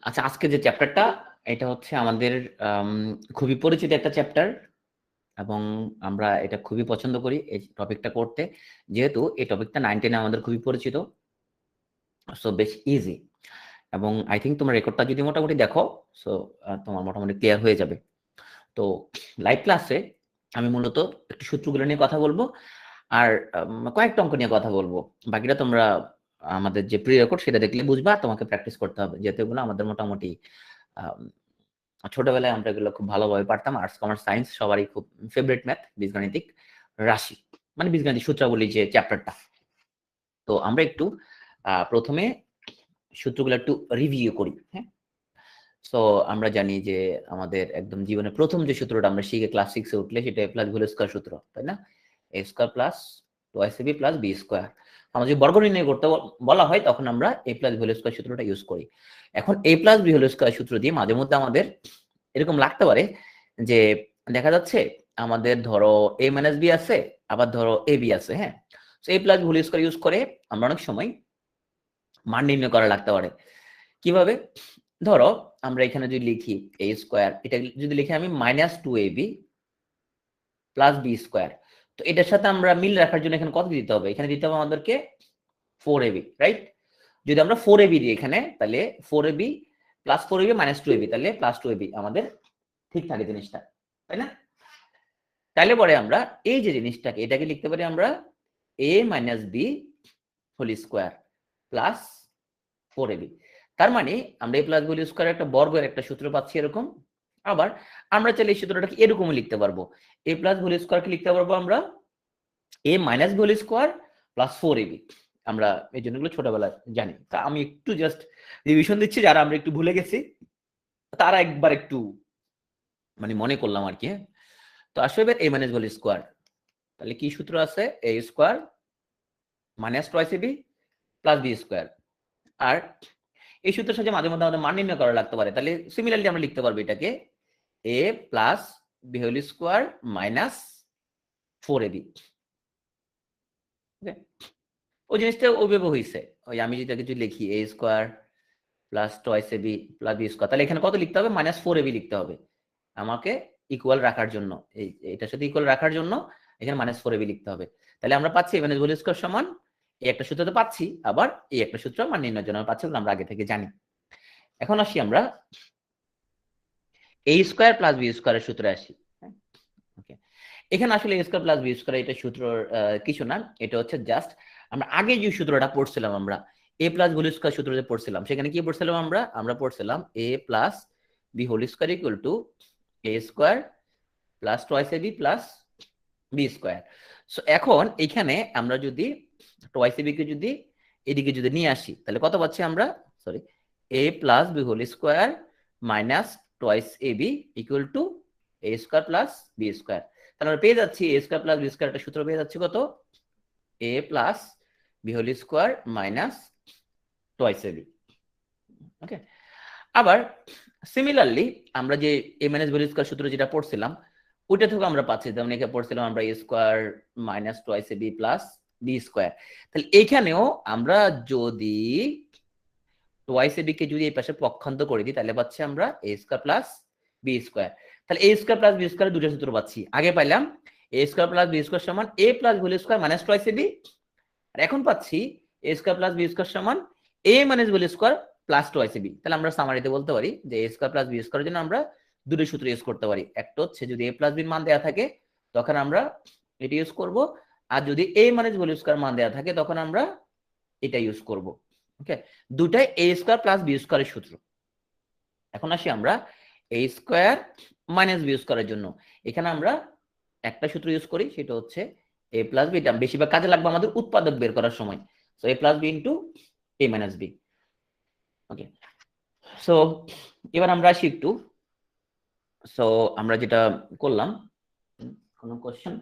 আচ্ছা, আজকে যে চ্যাপ্টারটা এটা হচ্ছে আমাদের খুবই পরিচিত একটা চ্যাপ্টার এবং আমরা এটা খুবই পছন্দ করি এই টপিকটা করতে, যেহেতু এই টপিকটা 9 10 আমাদের খুবই পরিচিত। সো বেশ ইজি এবং আই থিংক তোমার রেকর্ডটা যদি মোটামুটি দেখো, সো তোমার মোটামুটি ক্লিয়ার হয়ে যাবে। তো লাইভ ক্লাসে আমি মূলত একটু সূত্রগুলো নিয়ে কথা বলবো আর কয়েকটা অঙ্ক নিয়ে কথা বলবো। বাকিটা তোমরা আমাদের যে প্রি রেকর্ড সেটা দেখলে বুঝবা, তোমাকে প্র্যাকটিস করতে হবে, যেহেতু এগুলো আমাদের মোটামুটি ছোটবেলায় আমরা এগুলো খুব ভালোভাবে পারতাম। আর্টস কমার্স সায়েন্স সবারই খুব ফেভারিট ম্যাথ, বীজগাণিতিক রাশি মানে বীজগাণিতিক সূত্রাবলী যে চ্যাপ্টারটা। তো আমরা একটু প্রথমে সূত্রগুলো একটু রিভিউ করি। হ্যাঁ, সো আমরা জানি যে আমাদের একদম জীবনের প্রথম যে সূত্রটা আমরা শিখে ক্লাস 6 এ উঠলে সেটা a প্লাস হোল স্কয়ার সূত্র, তাই না? a square plus 2ab plus b square. আমরা যদি বর্গ নির্ণয় করতে বলা হয় তখন আমরা a প্লাস হোল স্কয়ার সূত্রটা ইউজ করি। এখন a plus b whole square সূত্র দিয়ে মাঝে মধ্যে আমাদের এরকম লাগতে পারে যে দেখা যাচ্ছে আমাদের ধরো a মাইনাস b আছে, আবার ধরো ab আছে। হ্যাঁ, so a plus whole square use করে আমরা অনেক সময় মান নির্ণয় করা লাগতে পারে। কিভাবে? ধরো আমরা এখানে যদি লিখি a স্কয়ার, এটা যদি লিখি আমি minus 2ab plus b square, তো এটার সাথে আমরা মিল রাখার জন্য এখানে কত দিতে হবে? এখানে দিতে হবে আমাদেরকে 4ab, রাইট? যদি আমরা 4ab দিই এখানে, তাহলে 4ab plus 4ab minus 2ab, তাহলে প্লাস 2ab আমাদের ঠিক থাকে জিনিসটা, তাই না? তাহলে পরে আমরা এই যে জিনিসটাকে এটাকে লিখতে পারি আমরা a minus b whole square plus 4ab। তার মানে আমরা a plus b whole square একটা বর্গের একটা সূত্র পাচ্ছি এরকম। আবার আমরা চাইলে এই সূত্রটাকে এরকমও লিখতে পারবো, a প্লাস হোল স্কয়ারকে লিখতে পারবো আমরা a minus b whole square plus 4ab। আমরা এই জন্যগুলো ছোটবেলায় জানি, তা আমি একটু জাস্ট রিভিশন দিচ্ছি, যারা আমরা একটু ভুলে গেছি তারা একবার একটু মানে মনে করলাম আর কি। তো আসলে a minus b whole square, তাহলে কি সূত্র আছে? a square minus twice ab plus b square. আর এই সূত্রের সাথে মাঝে মধ্যে আমাদের মান নির্ণয় করা লাগতে পারে, তাহলে সিমিলারলি আমরা লিখতে পারবো এটাকে a plus b whole square minus 4ab। ওই জিনিসটা ওইভাবে হয়েছে, ওই আমি যেটা কিছু লিখি a square plus twice ab plus b square, তাহলে এখানে কত লিখতে হবে? মাইনাস 4ab লিখতে হবে আমাকে ইকুয়াল রাখার জন্য। এটার সাথে ইকুয়াল রাখার জন্য এখানে মাইনাস 4ab লিখতে হবে। তাহলে আমরা পাচ্ছি a মাইনাস হোল স্কয়ার সমান এই একটা সূত্র তো পাচ্ছি, আবার এই একটা সূত্র মান নির্ণয়ের জন্য পাচ্ছি, আমরা আগে থেকে জানি। এখন আসি আমরা a স্কয়ার প্লাস b স্কয়ারের সূত্রে আসি। ওকে, এখানে আসলে a square plus b square এটা সূত্র কিছু না, এটা হচ্ছে জাস্ট আমরা আগে যে সূত্রটা পড়ছিলাম, আমরা a প্লাস হোল স্কয়ার সূত্রতে পড়ছিলাম, সেখানে কি পড়ছিলাম আমরা পড়ছিলাম a plus b whole square equal to a square plus twice ab plus b square. So এখন এখানে আমরা যদি টুয়াইস ab কে যদি এদিকে যদি নিয়ে আসি, তাহলে কত পাচ্ছি আমরা? Sorry, a plus b whole square minus twice ab equal to a square plus b square. তাহলে আমরা পেয়ে যাচ্ছি a square plus b square একটা সূত্র পেয়ে যাচ্ছি কত? a plus b whole square minus twice ab। Okay, আবার সিমিলারলি আমরা যে a minus b whole square সূত্র যেটা পড়ছিলাম ওইটা থেকে আমরা পাচ্ছি, যেমন এখানে পড়ছিলাম আমরা a square minus twice ab plus b square. তাহলে এখানেও আমরা যদি টুয়াইস ab কে যদি এই পাশে পক্ষান্তর করে দিই, তাহলে পাচ্ছি আমরা a square plus b square. তাহলে a square plus b square দুটো সূত্র পাচ্ছি। আগে পাইলাম a square plus b square সমান a plus whole square minus twice ab, আর এখন পাচ্ছি a square plus b square সমান a minus whole square plus twice ab। তাহলে আমরা সামারিতে বলতে পারি যে a স্কয়ার প্লাস b স্কয়ারের জন্য আমরা দুটো সূত্র ইউজ করতে পারি। একটা হচ্ছে যদি a প্লাস b মান দেয়া থাকে তখন আমরা এটা ইউজ করব, আর যদি a মাইনাস হোল স্কয়ার মান দেয়া থাকে তখন আমরা এটা ইউজ করব। ওকে, দুটাই a স্কয়ার প্লাস b স্কয়ারের সূত্র। এখন আসি আমরা a স্কয়ার মাইনাস b স্কয়ারের জন্য, এখানে আমরা একটা সূত্র ইউজ করি, সেটা হচ্ছে a প্লাস b। এটা বেশিরভাগ কাজে লাগবে আমাদের উৎপাদক বের করার সময়। So a plus b into a minus b। Okay, so এবার আমরা আসি একটু, সো আমরা যেটা করলাম, কোনো কোশ্চেন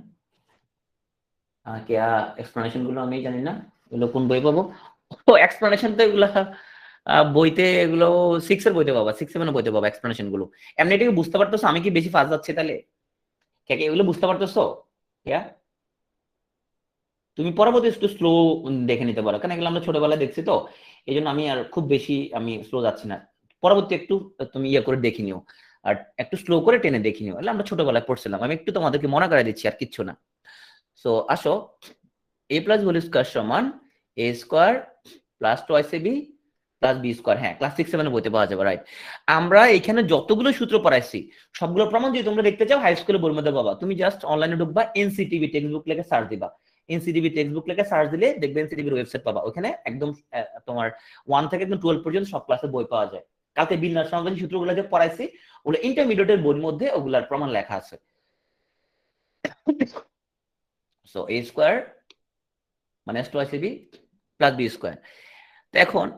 কেয়া এক্সপ্লেনেশন গুলো আমি জানি না এগুলো কোন বই পাবো। ও এক্সপ্লেনেশন তো এগুলো বইতে, এগুলো 6 এর বইতে পাবা, 6 7 এর বইতে পাবা এক্সপ্লেনেশন গুলো। এমনি এটাকে বুঝতে পারতেছো? আমি কি বেশি ফাস্ট যাচ্ছি তাহলে? কে কে এগুলো বুঝতে পারতেছো? ইয়া, তুমি পরবর্তী একটু স্লো দেখে নিতে পারো, কারণ এগুলো আমরা ছোটবেলায় দেখছি, তো এই জন্য আমি আর খুব বেশি আমি স্লো যাচ্ছি না। পরবর্তী একটু তুমি ইয়ে করে দেখে নিও, আর একটু স্লো করে টেনে দেখে নিও, আমরা ছোটবেলায় পড়ছিলাম, আমি একটু তোমাদেরকে মনে করাই দিচ্ছি, আর কিচ্ছু না। সো আসো, a প্লাস হোল স্কোয়ার সমান a square plus twice ab plus B square. হ্যাঁ, ক্লাস 6-7 বইতে পাওয়া যাবে, রাইট। আমরা এখানে যতগুলো সূত্র পড়াইছি সবগুলো প্রমাণ যদি তোমরা দেখতে চাও হাই স্কুলে বইয়ের মধ্যে পাবা। তুমি জাস্ট অনলাইনে ঢুকবা, এনসিটিভি টেক্সট বুক লিখে সার্চ দিবা, এনসিটিভি টেক্সট বুক লিখে সার্চ দিলে দেখবে এনসিটিভির ওয়েবসাইট পাবা, ওখানে একদম তোমার 1 থেকে একদম 12 পর্যন্ত সব ক্লাসের বই পাওয়া যায়। কালকে বিন্যাস সমাবেশ সূত্রগুলো যে পড়াইছি ওগুলো ইন্টারমিডিয়েটের বইয়ের মধ্যে ওগুলার প্রমাণ লেখা আছে। So a square minus twice ab plus B square. এখন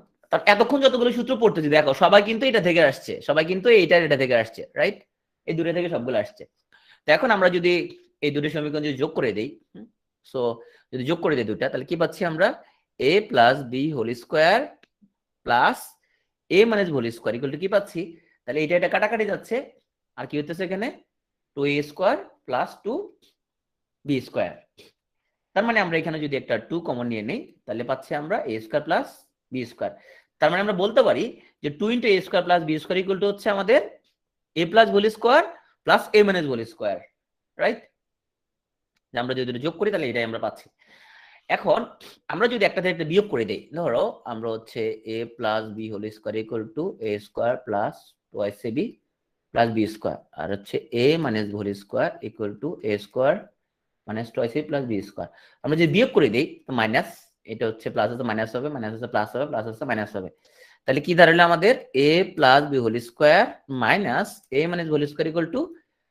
এতক্ষণ যতগুলো সূত্র পড়তেছি দেখো সবাই কিন্তু এটা থেকে আসছে, সবাই কিন্তু এটা থেকে আসছে, রাইট, এই দুটো থেকে সবগুলো আসছে। তো এখন আমরা যদি এই দুটো সমীকরণ যদি যোগ করে দেই, সো যদি যোগ করে দিই দুটা, তাহলে কি পাচ্ছি আমরা, a plus B whole square plus a minus whole square equal to কি পাচ্ছি, তাহলে এটা কাটাকাটি যাচ্ছে, আর কি হতেছে এখানে 2a square plus 2b square. তার মানে আমরা এখানে যদি একটা 2 কমন নিয়ে নেই তাহলে পাচ্ছি আমরা a square plus B square. তার মানে আমরা বলতে পারি যে 2 into a square plus B square equal to হচ্ছে আমাদের a plus whole square plus a minus whole square, right. আমরা যদি যোগ করি তাহলে এটাই আমরা পাচ্ছি। এখন আমরা যদি একটা থেকে একটা বিয়োগ করে দেই, ধরো আমরা হচ্ছে a plus B whole square equal to a square plus twice ab plus B square, আর হচ্ছে a minus whole square equal to a square minus twice a plus B square. আমরা যদি বিয়োগ করে দেই তো মাইনাস, এটা হচ্ছে প্লাস হচ্ছে মাইনাস হবে, মাইনাস হচ্ছে প্লাস হবে, প্লাস হচ্ছে মাইনাস হবে। তাহলে কি দাঁড়ালো আমাদের a plus B whole square minus a minus whole square equal to,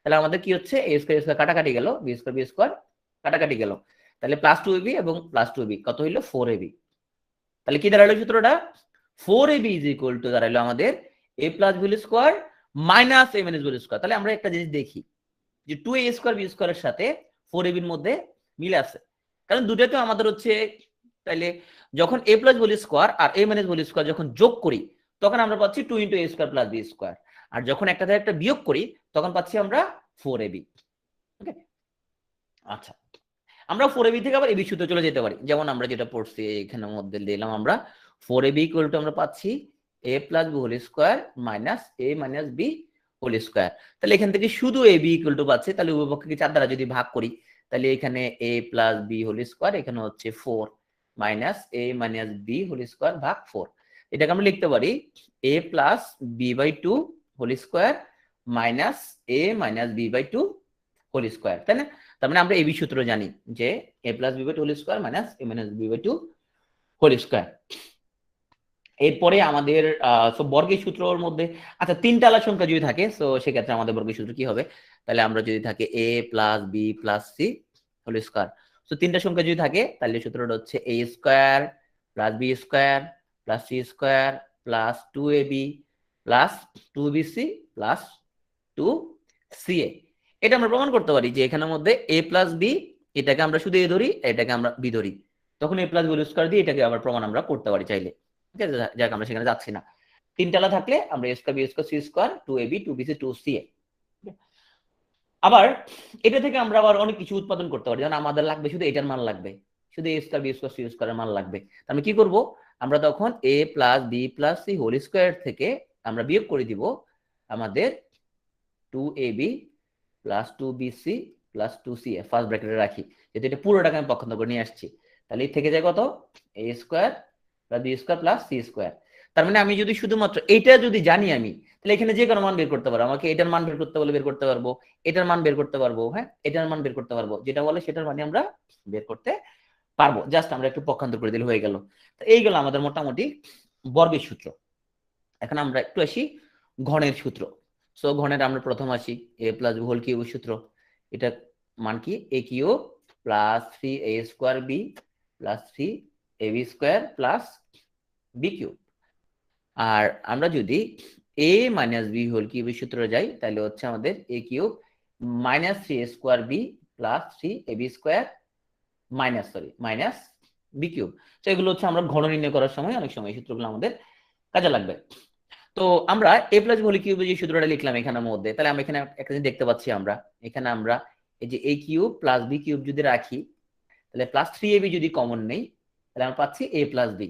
তাহলে আমাদের কি হচ্ছে a স্কোয়ার কাটাকাটি গেল, বি স্কোয়ার কাটাকাটি গেল, তাহলে প্লাস 2ab এবং প্লাস 2b কত হইলো 4ab। তাহলে কি দাঁড়ালো সূত্রটা, 4ab ইজ ইকুয়াল টু দাঁড়ালো আমাদের a plus B whole square minus a minus whole square. তাহলে আমরা একটা জিনিস দেখি যে 2a স্কোয়ার বি স্কোয়ারের সাথে 4ab এর মধ্যে মিল আছে, কারণ দুটোতে আমাদের হচ্ছে, তাইলে যখন a প্লাস হোল স্কোয়ার আর a মাইনাস হোল স্কোয়ার যখন যোগ করি তখন আমরা পাচ্ছি 2 into a square plus B square, আর যখন একটা থেকে একটা বিয়োগ করি তখন পাচ্ছি আমরা 4ab। ওকে, আচ্ছা, আমরা 4ab থেকে আবার ab সূত্রে চলে যেতে পারি, যেমন আমরা যেটা পড়ছি এখানের মধ্যে দিলাম আমরা 4ab ইকুয়াল টু আমরা পাচ্ছি a plus B whole square minus a minus B whole square. তাহলে এখান থেকে শুধু ab ইকুয়াল টু পাচ্ছি, তাহলে উভয় পক্ষকে 4 দ্বারা যদি ভাগ করি তাহলে এখানে a plus B whole square, এখানে হচ্ছে 4 minus a minus B whole square ভাগ 4। এটাকে আমরা লিখতে পারি a plus B by 2 whole square minus a minus B by 2 whole square, তাই না? তার মানে আমরা এবি সূত্র জানি যে a plus B by 2 whole square minus a minus B by 2 whole square. এরপরে আমাদের বর্গের সূত্রের মধ্যে, আচ্ছা, 3টা আলাদা সংখ্যা যদি থাকে তো সেক্ষেত্রে আমাদের বর্গের সূত্র কি হবে, তাহলে আমরা যদি থাকে a plus B plus C whole square, তো 3টা সংখ্যা যদি থাকে তাহলে সূত্রটা হচ্ছে a square plus B square plus C square plus 2ab plus 2bc plus 2ca। এটা আমরা প্রমাণ করতে পারি যে এখানের মধ্যে a প্লাস বি, এটাকে আমরা শুধু a ধরি, এটাকে আমরা b ধরি, তখন a plus B whole square দিয়ে এটাকে আবার প্রমাণ আমরা করতে পারি চাইলে। ঠিক আছে, যাক আমরা সেখানে যাচ্ছি না। 3টালা থাকলে আমরা a square B square C square 2ab 2bc 2ca। আবার এটা থেকে আমরা আবার অনেক কিছু উৎপাদন করতে পারি, যেমন আমাদের লাগবে শুধু এটার মান লাগবে, শুধু a square B square C স্কোয়ারের মান লাগবে। আমি কি করব, আমরা তখন a plus B plus C whole square থেকে আমরা বিয়োগ করে দিব আমাদের 2ab plus 2bc plus 2ca first ব্র্যাকেটে রাখি, যেহেতু এটা পুরোটাকে আমি পক্ষান্তর করে নিয়ে আসছি। তাহলে থেকে যায় কত, a square plus B square plus C square. তার মানে আমি যদি শুধুমাত্র এটা যদি জানি আমি, তাহলে এখানে যে কোনো মান বের করতে পারবো, আমাকে এটার মান বের করতে বলে বের করতে পারবো, এটার মান বের করতে পারবো, হ্যাঁ এটার মান বের করতে পারবো, যেটা বলে সেটার মানে আমরা বের করতে পারবো, জাস্ট আমরা একটু পক্ষান্তর করে দিলে হয়ে গেল। তো এইগুলো আমাদের মোটামুটি বর্গের সূত্র। এখন আমরা একটু আসি ঘনের সূত্র। সো ঘনের আমরা প্রথম আসি a প্লাস বি হোল কিউবের সূত্র, এটা মান কি a cube plus 3a square B plus 3ab square plus B cube. আর আমরা যদি a মাইনাস বি হোল কিউবের সূত্রে যাই তাহলে হচ্ছে আমাদের a cube minus 3a square B plus 3ab square minus B cube. তো এগুলো হচ্ছে আমরা ঘন নির্ণয় করার সময় অনেক সময় এই সূত্রগুলো আমাদের কাজে লাগবে। তো আমরা a প্লাস হোল কিউবের যে সূত্রটা লিখলাম এখানের মধ্যে, তাহলে আমরা এখানে একটা জিনিস দেখতে পাচ্ছি, আমরা এখানে আমরা এই যে a cube plus B cube যদি রাখি তাহলে প্লাস 3ab যদি কমন নেই তাহলে আমরা পাচ্ছি a প্লাস বি।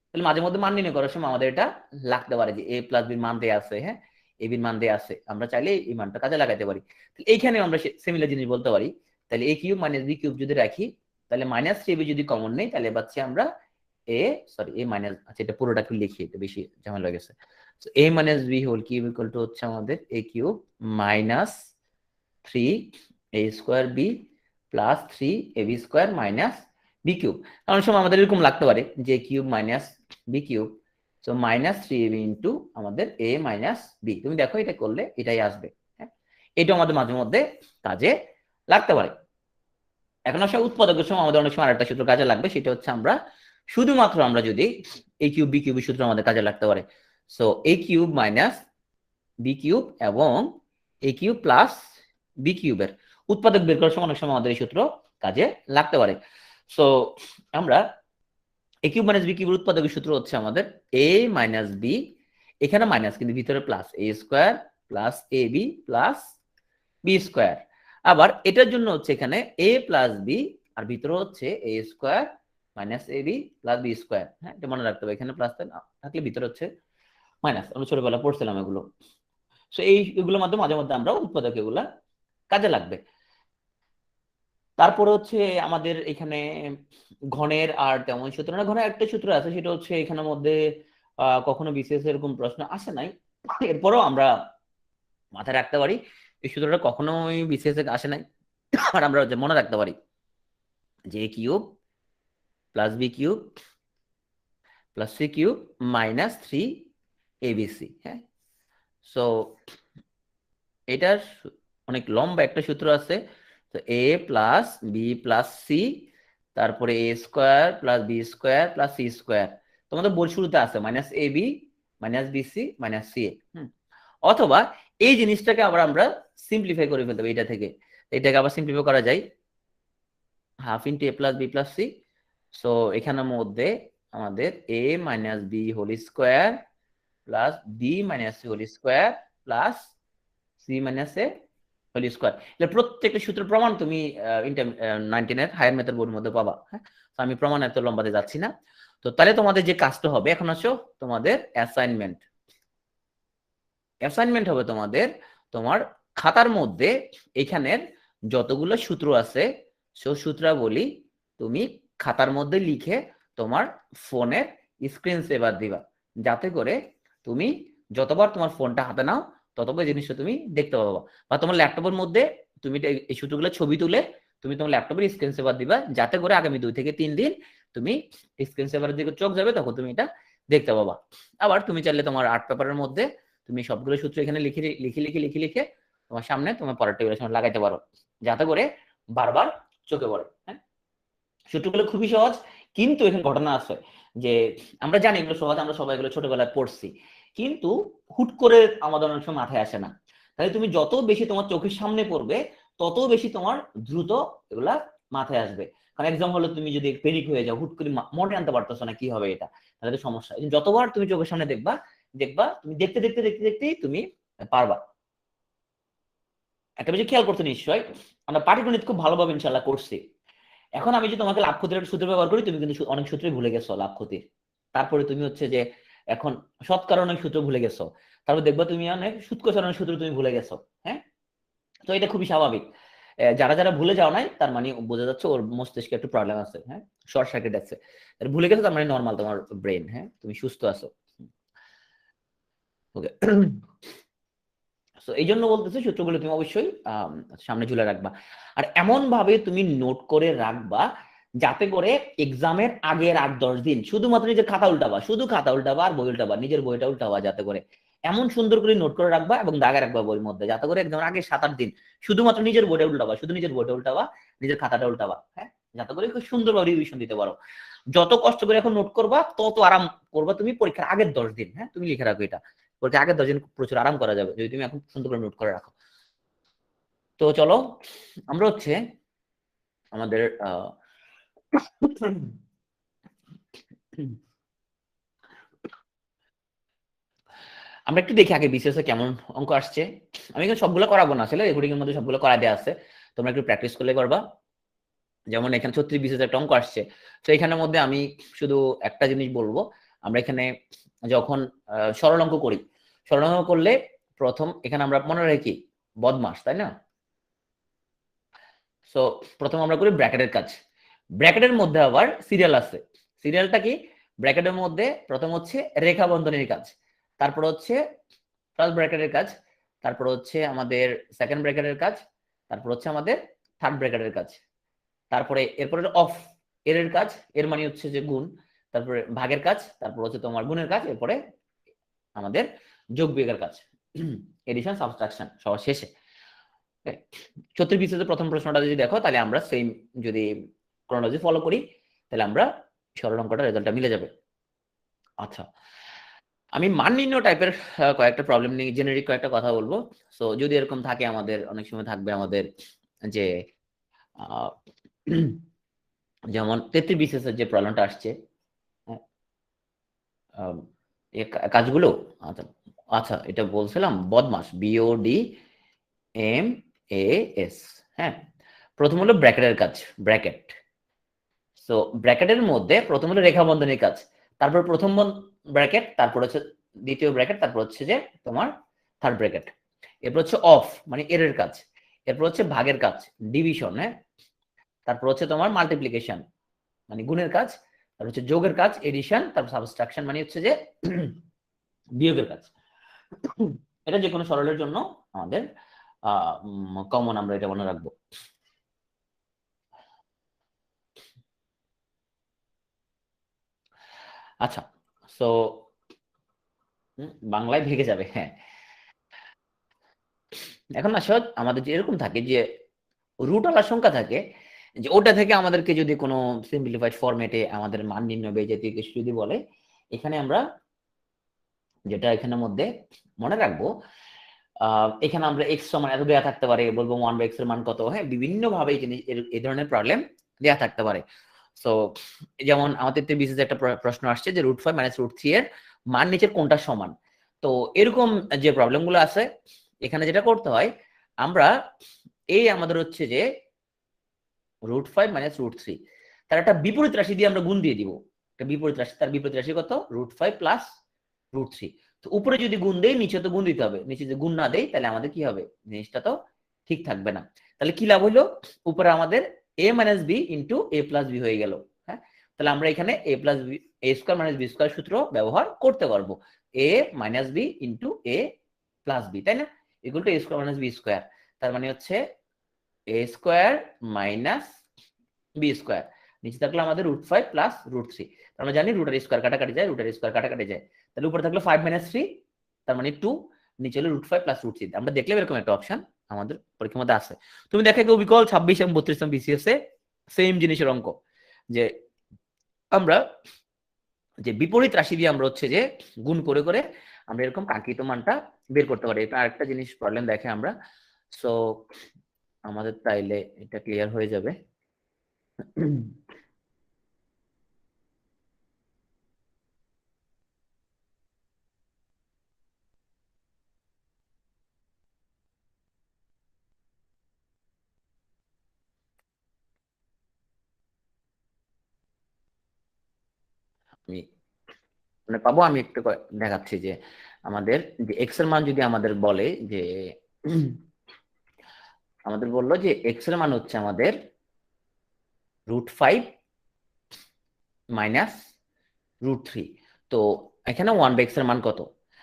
তাহলে মাঝে মধ্যে মান নির্ণয় করার সময় আমাদের এটা লাগতে পারে যে a প্লাস বির মান দেয়া আছে, হ্যাঁ, a বির মান দেয়া আছে, আমরা চাইলে এই মানটা কাজে লাগাতে পারি। এইখানে আমরা সিমিলার জিনিস বলতে পারি। তাহলে a cube minus b cube যদি রাখি, তাহলে মাইনাস 3b যদি কমন নেই, তাহলে পাচ্ছি আমরা a মাইনাস, আচ্ছা এটা পুরোটা একটু লিখি, এটা বেশি ঝামেলা হয়ে গেছে। So a minus b whole cube equal to হচ্ছে আমাদের a cube minus 3a square b plus 3ab square minus b cube. অনেক সময় আমাদের এরকম লাগতে পারে যে cube minus b cube, so minus 3ab into আমাদের a মাইনাস b। তুমি দেখো এটা করলে এটাই আসবে, হ্যাঁ, এটা আমাদের মাঝে মধ্যে কাজে লাগতে পারে। এখন আসলে উৎপাদকের সময় আমাদের অনেক সময় আরেকটা সূত্র কাজে লাগবে, সেটা হচ্ছে আমরা শুধুমাত্র আমরা যদি a কিউব b কিউবের সূত্র আমাদের কাজে লাগতে পারে। So a cube minus b cube এবং a কিউব প্লাস b কিউবের উৎপাদক বের করার সময় অনেক সময় আমাদের এই সূত্র কাজে লাগতে পারে। সো আমরা a কিউব মাইনাস b কিউবের উৎপাদকের সূত্র হচ্ছে আমাদের a মাইনাস b, এখানে মাইনাস কিন্তু ভিতরে plus, a square plus ab plus b square. আবার এটার জন্য হচ্ছে এখানে a প্লাস b আর ভিতরে হচ্ছে a square minus ab plus b square. হ্যাঁ, এটা মনে রাখতে হবে, এখানে প্লাস থাকলে ভিতরে হচ্ছে মাইনাস, আমরা ছোটবেলা পড়ছিলাম এগুলো। সো এগুলোর মাধ্যমে মাঝে মধ্যে আমরা উৎপাদক এগুলা কাজে লাগবে। তারপরে হচ্ছে আমাদের এখানে ঘনের আর তেমন সূত্র না, ঘনের একটা সূত্র আছে, সেটা হচ্ছে এখানের মধ্যে কখনো বিসিএস এরকম প্রশ্ন আসে নাই, এরপরও আমরা মাথায় রাখতে পারি এই সূত্রটা কখনোই বিসিএস এ আসে নাই। আর আমরা মনে রাখতে পারি যে a cube plus b cube plus c cube minus 3abc। হ্যাঁ, সো এটার অনেক লম্বা একটা সূত্র আছে, তো a plus b plus c, তারপরে a square plus b square plus c square, তোমাদের বই শুরুতে আছে minus ab minus bc minus ca। অথবা এই জিনিসটাকে আবার আমরা সিম্পলিফাই করে ফেলতে হবে এটা থেকে, এটাকে আবার সিম্পলিফাই করা যায় half into a plus b plus c। So এখানের মধ্যে আমাদের a minus b whole square plus b minus c whole square plus c minus a whole square. এটা প্রত্যেকটা সূত্র প্রমাণ তুমি 19 এর হায়ার ম্যাথের বইয়ের মধ্যে পাবা। হ্যাঁ, তো আমি প্রমাণ এত লম্বাতে যাচ্ছি না। তো তাহলে তোমাদের যে কাজটা হবে এখন আসো তোমাদের অ্যাসাইনমেন্ট। অ্যাসাইনমেন্ট হবে তোমার খাতার মধ্যে এখানের যতগুলো সূত্র আছে সেই সূত্রাবলী তুমি খাতার মধ্যে লিখে তোমার ফোনের স্ক্রিন সেভার দিবা, যাতে করে তুমি যতবার তোমার ফোনটা হাতে নাও ততবার জিনিসটা তুমি দেখতে পাবা। বা তোমার ল্যাপটপের মধ্যে তুমি এই সূত্রগুলো ছবি তুলে তুমি তোমার ল্যাপটপের স্ক্রিন সেভার দিবা, যাতে করে আগামী 2 থেকে 3 দিন তুমি স্ক্রিন সেভারের দিকে চোখ যাবে, তখন তুমি এটা দেখতে পাবা। আবার তুমি চাইলে তোমার আর্ট পেপারের মধ্যে তুমি সবগুলো সূত্র এখানে লিখে লিখে লিখে লিখে লিখে তোমার সামনে তোমার পড়ার টেবিলের সামনে লাগাইতে পারো, যাতে করে বারবার চোখে পড়ে। হ্যাঁ, সূত্রগুলো খুবই সহজ, কিন্তু এখানে ঘটনা আছে যে আমরা জানি এগুলো সহজ, আমরা সবাই এগুলো ছোটবেলায় পড়ছি, কিন্তু হুট করে আমাদের অনেক সময় মাথায় আসে না। তাহলে তুমি যত বেশি তোমার চোখের সামনে পড়বে তত বেশি তোমার দ্রুত এগুলা মাথায় আসবে। কারণ এক্সাম হলো তুমি যদি প্যানিক হয়ে যাও, হুট করে মনে আনতে পারতেছো না কি হবে, এটা তাহলে তো সমস্যা। যতবার তুমি চোখের সামনে দেখবা তুমি দেখতে দেখতে দেখতে দেখতেই তুমি পারবা। একটা বিষয় খেয়াল করতে নিশ্চয়, আমরা পাটিগণিত খুব ভালোভাবে ইনশাল্লাহ করছি। এখন আমি যদি তোমাকে লাভ ক্ষতির সূত্র ব্যবহার করি, তুমি কিন্তু অনেক সূত্রই ভুলে গেছো লাভ ক্ষতির। তারপরে তুমি হচ্ছে যে এখন সৎকার অনেক সূত্র ভুলে গেছো, তারপর দেখবা তুমি অনেক সুৎকষণের সূত্র তুমি ভুলে গেছো। হ্যাঁ, তো এটা খুবই স্বাভাবিক। যারা যারা ভুলে যাও নাই তার মানে বোঝা যাচ্ছে ওর মস্তিষ্কে একটু প্রবলেম আছে। হ্যাঁ, শর্ট সার্কিট আছে, ভুলে গেছো তার মানে নর্মাল তোমার ব্রেন। হ্যাঁ, তুমি সুস্থ আছো। ওকে, এই জন্য বলতেছি সূত্রগুলো তুমি অবশ্যই সামনে ঝুলে রাখবা, আর এমন ভাবে তুমি নোট করে রাখবা যাতে করে এক্সামের আগের 8-10 দিন শুধুমাত্র নিজের খাতা উল্টাবা, শুধু খাতা উল্টাবা আর বই উল্টাবা, নিজের বইটা উল্টাবা, যাতে করে এমন সুন্দর করে নোট করে রাখবা এবং দাগে রাখবা বইয়ের মধ্যে, যাতে করে এক্সামের আগে 7-8 দিন শুধুমাত্র নিজের বইটা উল্টাবা, শুধু নিজের বইটা উল্টাবা, নিজের খাতাটা উল্টাবা। হ্যাঁ, যাতে করে খুব সুন্দরভাবে রিভিশন দিতে পারো। যত কষ্ট করে এখন নোট করবা তত আরাম করবা তুমি পরীক্ষার আগের 10 দিন। হ্যাঁ, তুমি লিখে রাখো এটা, পরীক্ষার আগের 10 দিন প্রচুর আরাম করা যাবে যদি তুমি এখন সুন্দর করে নোট করে রাখো। তো চলো আমরা হচ্ছে আমাদের আমরা একটু দেখি আগে বিসিএস এ কেমন অঙ্ক আসছে। আমি কিন্তু সবগুলো করাবো না, আসলে রেকর্ডিং এর মধ্যে সবগুলো করা দেওয়া আছে, তোমরা একটু প্র্যাকটিস করলে করবা। যেমন এখানে 36 বিসিএস একটা অঙ্ক আসছে, তো এখানের মধ্যে আমি শুধু একটা জিনিস বলবো, আমরা এখানে যখন সরল অঙ্ক করি, সরল অঙ্ক করলে প্রথম এখানে আমরা মনে রাখি বদমাস, তাই না? সো প্রথম আমরা করি ব্র্যাকেটের কাজ। ব্র্যাকেটের মধ্যে আবার সিরিয়াল আছে। সিরিয়ালটা কি? ব্র্যাকেটের মধ্যে প্রথম হচ্ছে রেখা বন্ধনীর কাজ, তারপর হচ্ছে ফার্স্ট ব্র্যাকেটের কাজ, তারপর হচ্ছে আমাদের সেকেন্ড ব্র্যাকেটের কাজ, তারপর হচ্ছে আমাদের থার্ড ব্র্যাকেটের কাজ, তারপরে এরপরে অফ এর কাজ, এর মানে হচ্ছে যে গুণ, তারপরে ভাগের কাজ, তারপর হচ্ছে তোমার গুণের কাজ, এরপরে আমাদের যোগ বিয়োগের কাজ, এডিশন সাবট্রাকশন সবার শেষে। 34 বিসিএস প্রথম প্রশ্নটা যদি দেখো তাহলে আমরা সেম যদি ক্রোনোলজি ফলো করি তাহলে আমরা সরল অঙ্কটা রেজাল্টটা মিলে যাবে। আচ্ছা, আমি মান নির্ণয় টাইপের কয়েকটা প্রবলেম নিয়ে জেনারিক কয়েকটা কথা বলবো। সো যদি এরকম থাকে, আমাদের অনেক সময় থাকবে আমাদের যে যেমন 33 বিসিএস এর যে প্রবলেমটা আসছে, কাজগুলো, আচ্ছা আচ্ছা এটা বলছিলাম বদমাস, BODMAS। হ্যাঁ, প্রথম হলো ব্র্যাকেটের কাজ, ব্র্যাকেট। সো ব্র্যাকেটের মধ্যে প্রথম হলো রেখা বন্ধনীর কাজ, তারপর প্রথম ব্র্যাকেট, তারপর হচ্ছে দ্বিতীয় ব্র্যাকেট, তারপর হচ্ছে যে তোমার থার্ড ব্র্যাকেট, এরপর হচ্ছে অফ মানে এর কাজ, এরপর হচ্ছে ভাগের কাজ, ডিভিশন। হ্যাঁ, তারপর হচ্ছে তোমার মাল্টিপ্লিকেশন মানে গুণের কাজ, তারপর হচ্ছে যোগের কাজ, এডিশন, তারপর সাবট্রাকশন মানে হচ্ছে যে বিয়োগের কাজ। এটা যে কোনো সরলের জন্য আমাদের কমন, আমরা এটা মনে রাখবো। আচ্ছা, সো বাংলায় ভেগে যাবে। হ্যাঁ, এখন আসলে আমাদের যে এরকম থাকে যে রুট আলার সংখ্যা থাকে, যে ওটা থেকে আমাদেরকে যদি কোনো সিম্পলিফাইড ফরম্যাটে আমাদের মান নির্ণয় বা এই জাতীয় কিছু যদি বলে, এখানে আমরা যেটা এখানের মধ্যে মনে রাখবো, এখানে আমরা এক্স সমান এত দেওয়া থাকতে পারে, বলবো 1/x এর মান কত। হ্যাঁ, বিভিন্ন ভাবে এই ধরনের প্রবলেম দেওয়া থাকতে পারে। সো যেমন আমাদের বিশেষ একটা প্রশ্ন আসছে যে √5 - √3 এর মান নিচের কোনটা সমান। তো এরকম যে প্রবলেম গুলো আছে, এখানে যেটা করতে হয়, আমরা এই আমাদের হচ্ছে যে √5 - √3 তার একটা বিপরীত রাশি দিয়ে আমরা গুণ দিয়ে দিব। একটা বিপরীত রাশি, তার বিপরীত রাশি কত? √5 + √3। তো উপরে যদি গুণ দেই, নিচে তো গুণ দিতে হবে। নিচে যদি গুণ না দেই তাহলে আমাদের কি হবে? জিনিসটা তো ঠিক থাকবে না। তাহলে কি লাভ হইলো? উপরে আমাদের a - b * a + b হয়ে গেল। হ্যাঁ, তাহলে আমরা এখানে a + b, a² - b² সূত্র ব্যবহার করতে পারবো। a - b * a + b, তাই না? Equal to a² - b²। তার মানে হচ্ছে a² - b²। নিচে থাকলো আমাদের √5 + √3। আমরা জানি √² কাটাকাটি যায়, √² কাটাকাটি যায়। তাহলে উপরে থাকলো 5 - 3, তার মানে 2। নিচে হলো √5 + √3। আমরা দেখলে এরকম একটা অপশন আমাদের পরীক্ষার মধ্যে আছে। তুমি দেখো কেউ বিকল 26 এবং 32 বিসিএস এ সেম জিনিসের অঙ্ক, যে আমরা যে বিপরীত রাশি দিয়ে আমরা হচ্ছে যে গুণ করে করে আমরা এরকম কাঙ্ক্ষিত মানটা বের করতে পারি। এটা আরেকটা জিনিস প্রবলেম দেখে আমরা। সো আমাদের তাইলে এটা ক্লিয়ার হয়ে যাবে। আমি মানে পাবো, আমি একটু দেখাচ্ছি যে আমাদের যে এক্স এর মান যদি আমাদের বলে যে আমাদের বললো যে এক্স এর মান হচ্ছে আমাদের √5 - √3। তো এখানে 1/x এর মান কত?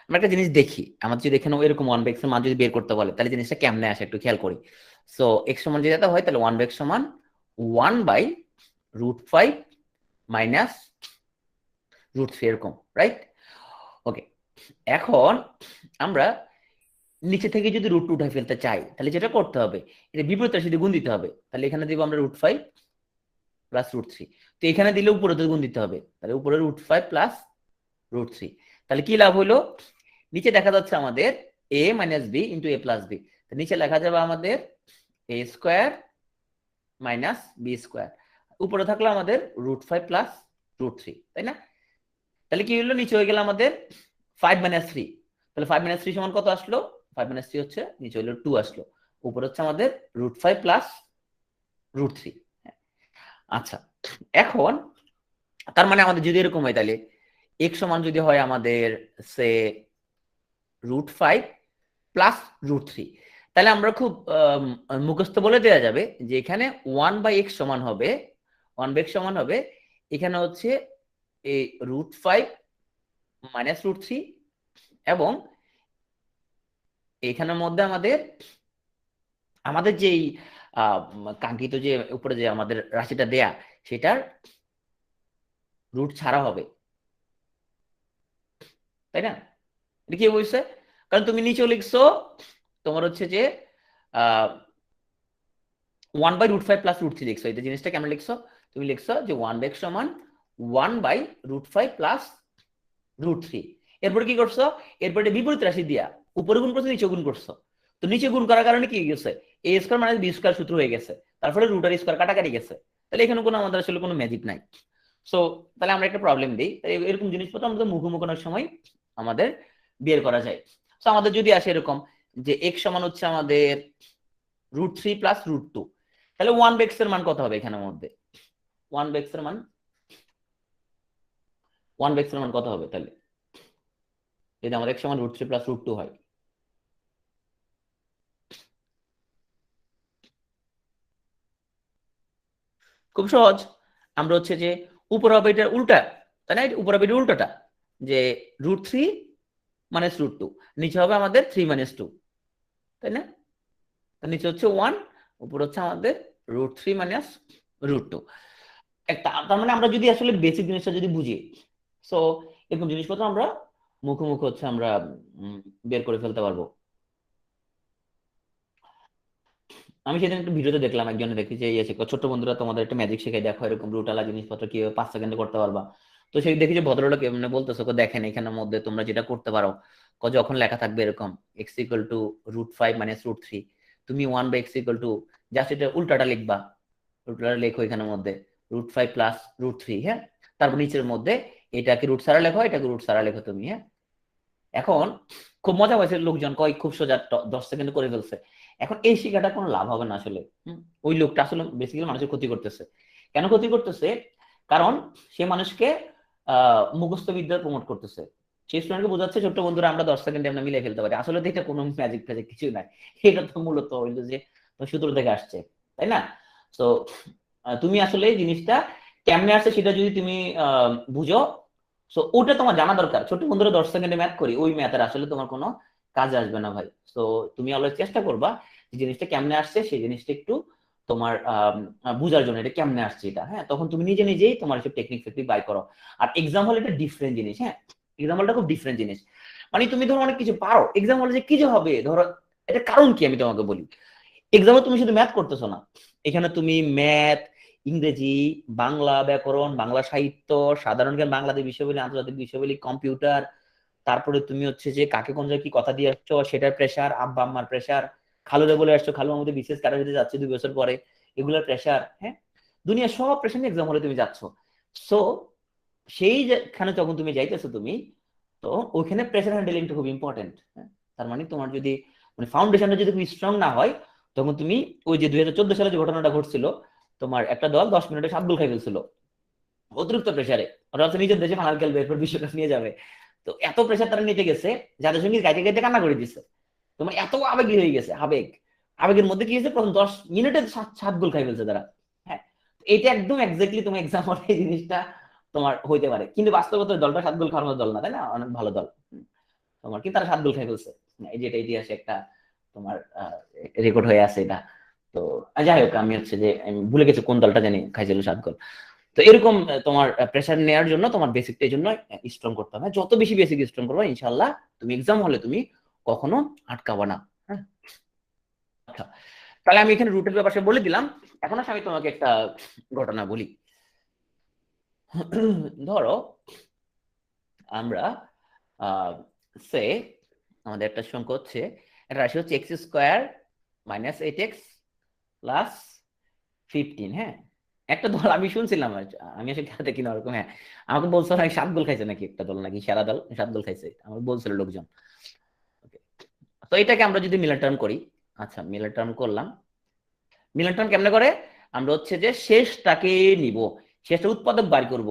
আমরা একটা জিনিস দেখি, আমাদের যদি এখানে এরকম 1/x এর মান যদি বের করতে বলে তাহলে জিনিসটা কেমনে আসে একটু খেয়াল করি। সো এক্স সমান যদি এটা হয় তাহলে 1/x সমান 1/√5 - √3 এরকম, রাইট? ওকে, এখন আমরা নিচে থেকে যদি √2 উঠাই ফেলতে চাই তাহলে যেটা করতে হবে, এটা বিপরীত রাশি দিয়ে গুণ দিতে হবে। তাহলে এখানে দিব আমরা √5 + √3। তো এখানে দিলে উপরে গুণ দিতে হবে, তাহলে উপরে √5 + √3। তাহলে কি লাভ হলো? নিচে দেখা যাচ্ছে আমাদের a - b * a + b। নিচে লেখা যাবে আমাদের a² - b²। উপরে থাকলো আমাদের √5 + √3, তাই না? তাহলে কি হলো? নিচে হয়ে গেল আমাদের 5 - 3। তাহলে 5 - 3 সমান কত আসলো? 5 - 3 হচ্ছে নিচে হলো 2 আসলো। উপরে হচ্ছে আমাদের √5 + √3। আচ্ছা, এখন তার মানে আমাদের যদি এরকম হয় তাহলে এক্স সমান যদি হয় আমাদের সে √5 প্লাস √3, তাহলে আমরা খুব মুখস্থ বলে দেওয়া যাবে যে এখানে 1/x সমান হবে, 1/x সমান হবে এখানে হচ্ছে এই √5 মাইনাস √3, এবং এখানের মধ্যে আমাদের যেই কাঙ্ক্ষিত যে উপরে যে আমাদের রাশিটা দেয়া সেটার রুট ছাড়া হবে, তাই না? এটা কি বলছে? কারণ তুমি নিচেও লিখছো তোমার হচ্ছে যে 1/√5 প্লাস √3 লিখছো, এই জিনিসটা কেমন লিখছো? তুমি লিখছো যে 1/x সমান 1/√5 প্লাস √3। এরপরে কি করছো? এরপরে বিপরীত রাশি দিয়া উপরে গুণ করছো, নিচে গুণ করছো। তো নিচে গুণ করার কারণে কি গেছে? a square minus b square সূত্র হয়ে গেছে, তারপরে √r স্কয়ার কাটাকাটি গেছে। তাহলে এখানে কোনো আমাদের আসলে কোনো ম্যাজিক নাই। সো তাহলে আমরা একটা প্রবলেম দিই, এরকম জিনিসপত্র আমাদের মুখোমুখি অনেক সময় আমাদের বের করা যায়। সো আমাদের যদি আসে এরকম যে x সমান হচ্ছে আমাদের √3 প্লাস √2, তাহলে 1/x এর মান কত হবে এখানের মধ্যে? 1/x এর মান 1/x এর মান কত হবে তাহলে যদি আমাদের x সমান √3 প্লাস √2 হয়? খুব সহজ, আমরা হচ্ছে যে উপর হবে এটা উল্টা, তাই না? উপর হবে এটা উল্টাটা, যে √3 মাইনাস √2, নিচে হবে আমাদের 3 মাইনাস 2, তাই না? নিচে হচ্ছে 1, উপর হচ্ছে আমাদের √3 মাইনাস √2। একটা তার মানে আমরা যদি আসলে বেসিক জিনিসটা যদি বুঝি, সো এরকম জিনিসপত্র আমরা মুখোমুখি হচ্ছে আমরা বের করে ফেলতে পারবো। আমি সেদিন একটা ভিডিওতে দেখলাম, একজনে দেখি যে ছোট্ট বন্ধুরা তোমাদের একটা ম্যাজিক শেখাই, দেখো এরকম রুটালা জিনিসপত্র কিভাবে 5 সেকেন্ডে করতে পারবা। তো সেই দেখি যে ভদ্রলোক এমনি বলতেছে, দেখেন এখানের মধ্যে তোমরা যেটা করতে পারো, যখন লেখা থাকবে এরকম x ইকুয়াল টু √5 মাইনাস √3, তুমি 1/x ইকুয়াল টু জাস্ট এটা উল্টাটা লিখবা, উল্টাটা লেখো এখানের মধ্যে √5 প্লাস √3, হ্যাঁ। তারপর নিচের মধ্যে এটাকে রুট সারা লেখো, এটাকে রুট সারা লেখো তুমি, হ্যাঁ। এখন খুব মজা পাইছে লোকজন, কয় খুব সোজা 10 সেকেন্ড করে ফেলছে। এখন এই শিক্ষাটা কোনো লাভ হবে না আসলে। ওই লোকটা আসলে বেসিক্যালি মানুষের ক্ষতি করতেছে। কেন ক্ষতি করতেছে? কারণ সে মানুষকে মুখস্থ বিদ্যা প্রমোট করতেছে। সেই স্টুডেন্টকে বোঝাচ্ছে ছোট্ট বন্ধুরা আমরা 10 সেকেন্ডে আমরা মিলে ফেলতে পারি। আসলে তো এটা কোনো ম্যাজিক ফ্যাজিক কিছু নাই, এটা তো মূলত হইলো যে সূত্র থেকে আসছে, তাই না? তো তুমি আসলে এই জিনিসটা কেমনে আসছে সেটা যদি তুমি বুঝো, সো ওটা তোমার জানা দরকার। ছোট বন্ধুরা 10 সেকেন্ডে ম্যাথ করি, ওই ম্যাথের আসলে তোমার কোনো কাজে আসবে না ভাই। সো তুমি অলওয়েজ চেষ্টা করবা যে জিনিসটা কেমনে আসছে সেই জিনিসটা একটু তোমার বুঝার জন্য, এটা কেমনে আসছে এটা, হ্যাঁ। তখন তুমি নিজে নিজেই তোমার সব টেকনিক ফেকনিক বাই করো। আর এক্সাম হল এটা ডিফারেন্ট জিনিস, হ্যাঁ। এক্সাম হলটা খুব ডিফারেন্ট জিনিস। মানে তুমি ধরো অনেক কিছু পারো, এক্সাম হলে যে কি যে হবে ধরো, এটা কারণ কি আমি তোমাকে বলি। এক্সামে তুমি শুধু ম্যাথ করতেছো না, এখানে তুমি ম্যাথ, ইংরেজি, বাংলা ব্যাকরণ, বাংলা সাহিত্য, সাধারণ জ্ঞান, বাংলাদেশ বিষয়াবলী, আন্তর্জাতিক বিষয়াবলী, কম্পিউটার, তারপরে তুমি হচ্ছে যে কাকে কোন জায়গায় কি কথা দিয়ে আসছো সেটার প্রেশার, আব্বা আম্মার প্রেশার, খালুরে বলে আসছো, খালু আমাদের বিশেষ কারো হতে যাচ্ছে 2 বছর পরে, এগুলোর প্রেশার, হ্যাঁ। দুনিয়া সব প্রেশার নিয়ে এক্সাম হলে তুমি যাচ্ছ। সো সেই যেখানে যখন তুমি যাইতেছো তুমি, তো ওইখানে প্রেশার হ্যান্ডেলিংটা খুব ইম্পর্টেন্ট, হ্যাঁ। তার মানে তোমার যদি মানে ফাউন্ডেশনটা যদি খুব স্ট্রং না হয়, তখন তুমি ওই যে 2014 সালে যে ঘটনাটা ঘটছিল, তোমার একটা দল 10 মিনিটে 7 গোল খাই ফেলছিল অতিরিক্ত প্রেশারে। ওরা হচ্ছে নিজের দেশে ফাইনাল খেলবে, এরপর বিশ্বকাপ নিয়ে যাবে। তো এত প্রেশার তারা নিতে গেছে, যাদের সঙ্গে গাইতে গাইতে কান্না করে দিচ্ছে। তোমার এত আবেগী হয়ে গেছে, আবেগের মধ্যে কি হয়েছে, প্রথম 10 মিনিটে 7 গোল খাই ফেলছে তারা, হ্যাঁ। এটা একদম এক্স্যাক্টলি তোমার এক্সাম হলে এই জিনিসটা তোমার হইতে পারে, কিন্তু বাস্তবত দলটা 7 গোল খাওয়ার মতো দল না, তাই না? অনেক ভালো দল তোমার, কিন্তু তারা 7 গোল খাই ফেলছে। এই যে এটা ইতিহাসে একটা তোমার রেকর্ড হয়ে আছে এটা। তো যাই হোক, আমি হচ্ছে যে আমি ভুলে গেছি কোন দলটা জানি খাইছিল 7 গোল। তো এরকম তোমার প্রেসার নেওয়ার জন্য তোমার বেসিকটা এই জন্য স্ট্রং করতে হবে। যত বেশি বেসিক স্ট্রং করবে ইনশাল্লাহ তুমি এক্সাম হলে তুমি কখনো আটকাবা না, হ্যাঁ। আচ্ছা, তাহলে আমি এখানে রুটের ব্যাপারে বলে দিলাম। এখন আমি তোমাকে একটা ঘটনা বলি। ধরো আমরা সে আমাদের একটা সংখ্যা হচ্ছে, একটা রাশি হচ্ছে x² মাইনাস 8x প্লাস 15, হ্যাঁ। একটা দল আমি শুনছিলাম, আমি আসলে খেলা দেখি না ওরকম, হ্যাঁ। আমাকে বলছিল নাকি 7 গোল খাইছে, নাকি একটা দল নাকি সেরা দল 7 গোল খাইছে, আমার বলছিল লোকজন। তো এটাকে আমরা যদি মিলার টার্ম করি, আচ্ছা মিলার টার্ম করলাম। মিলার টার্ম কেমনে করে? আমরা হচ্ছে যে শেষটাকে নিব, শেষটা উৎপাদক বার করব।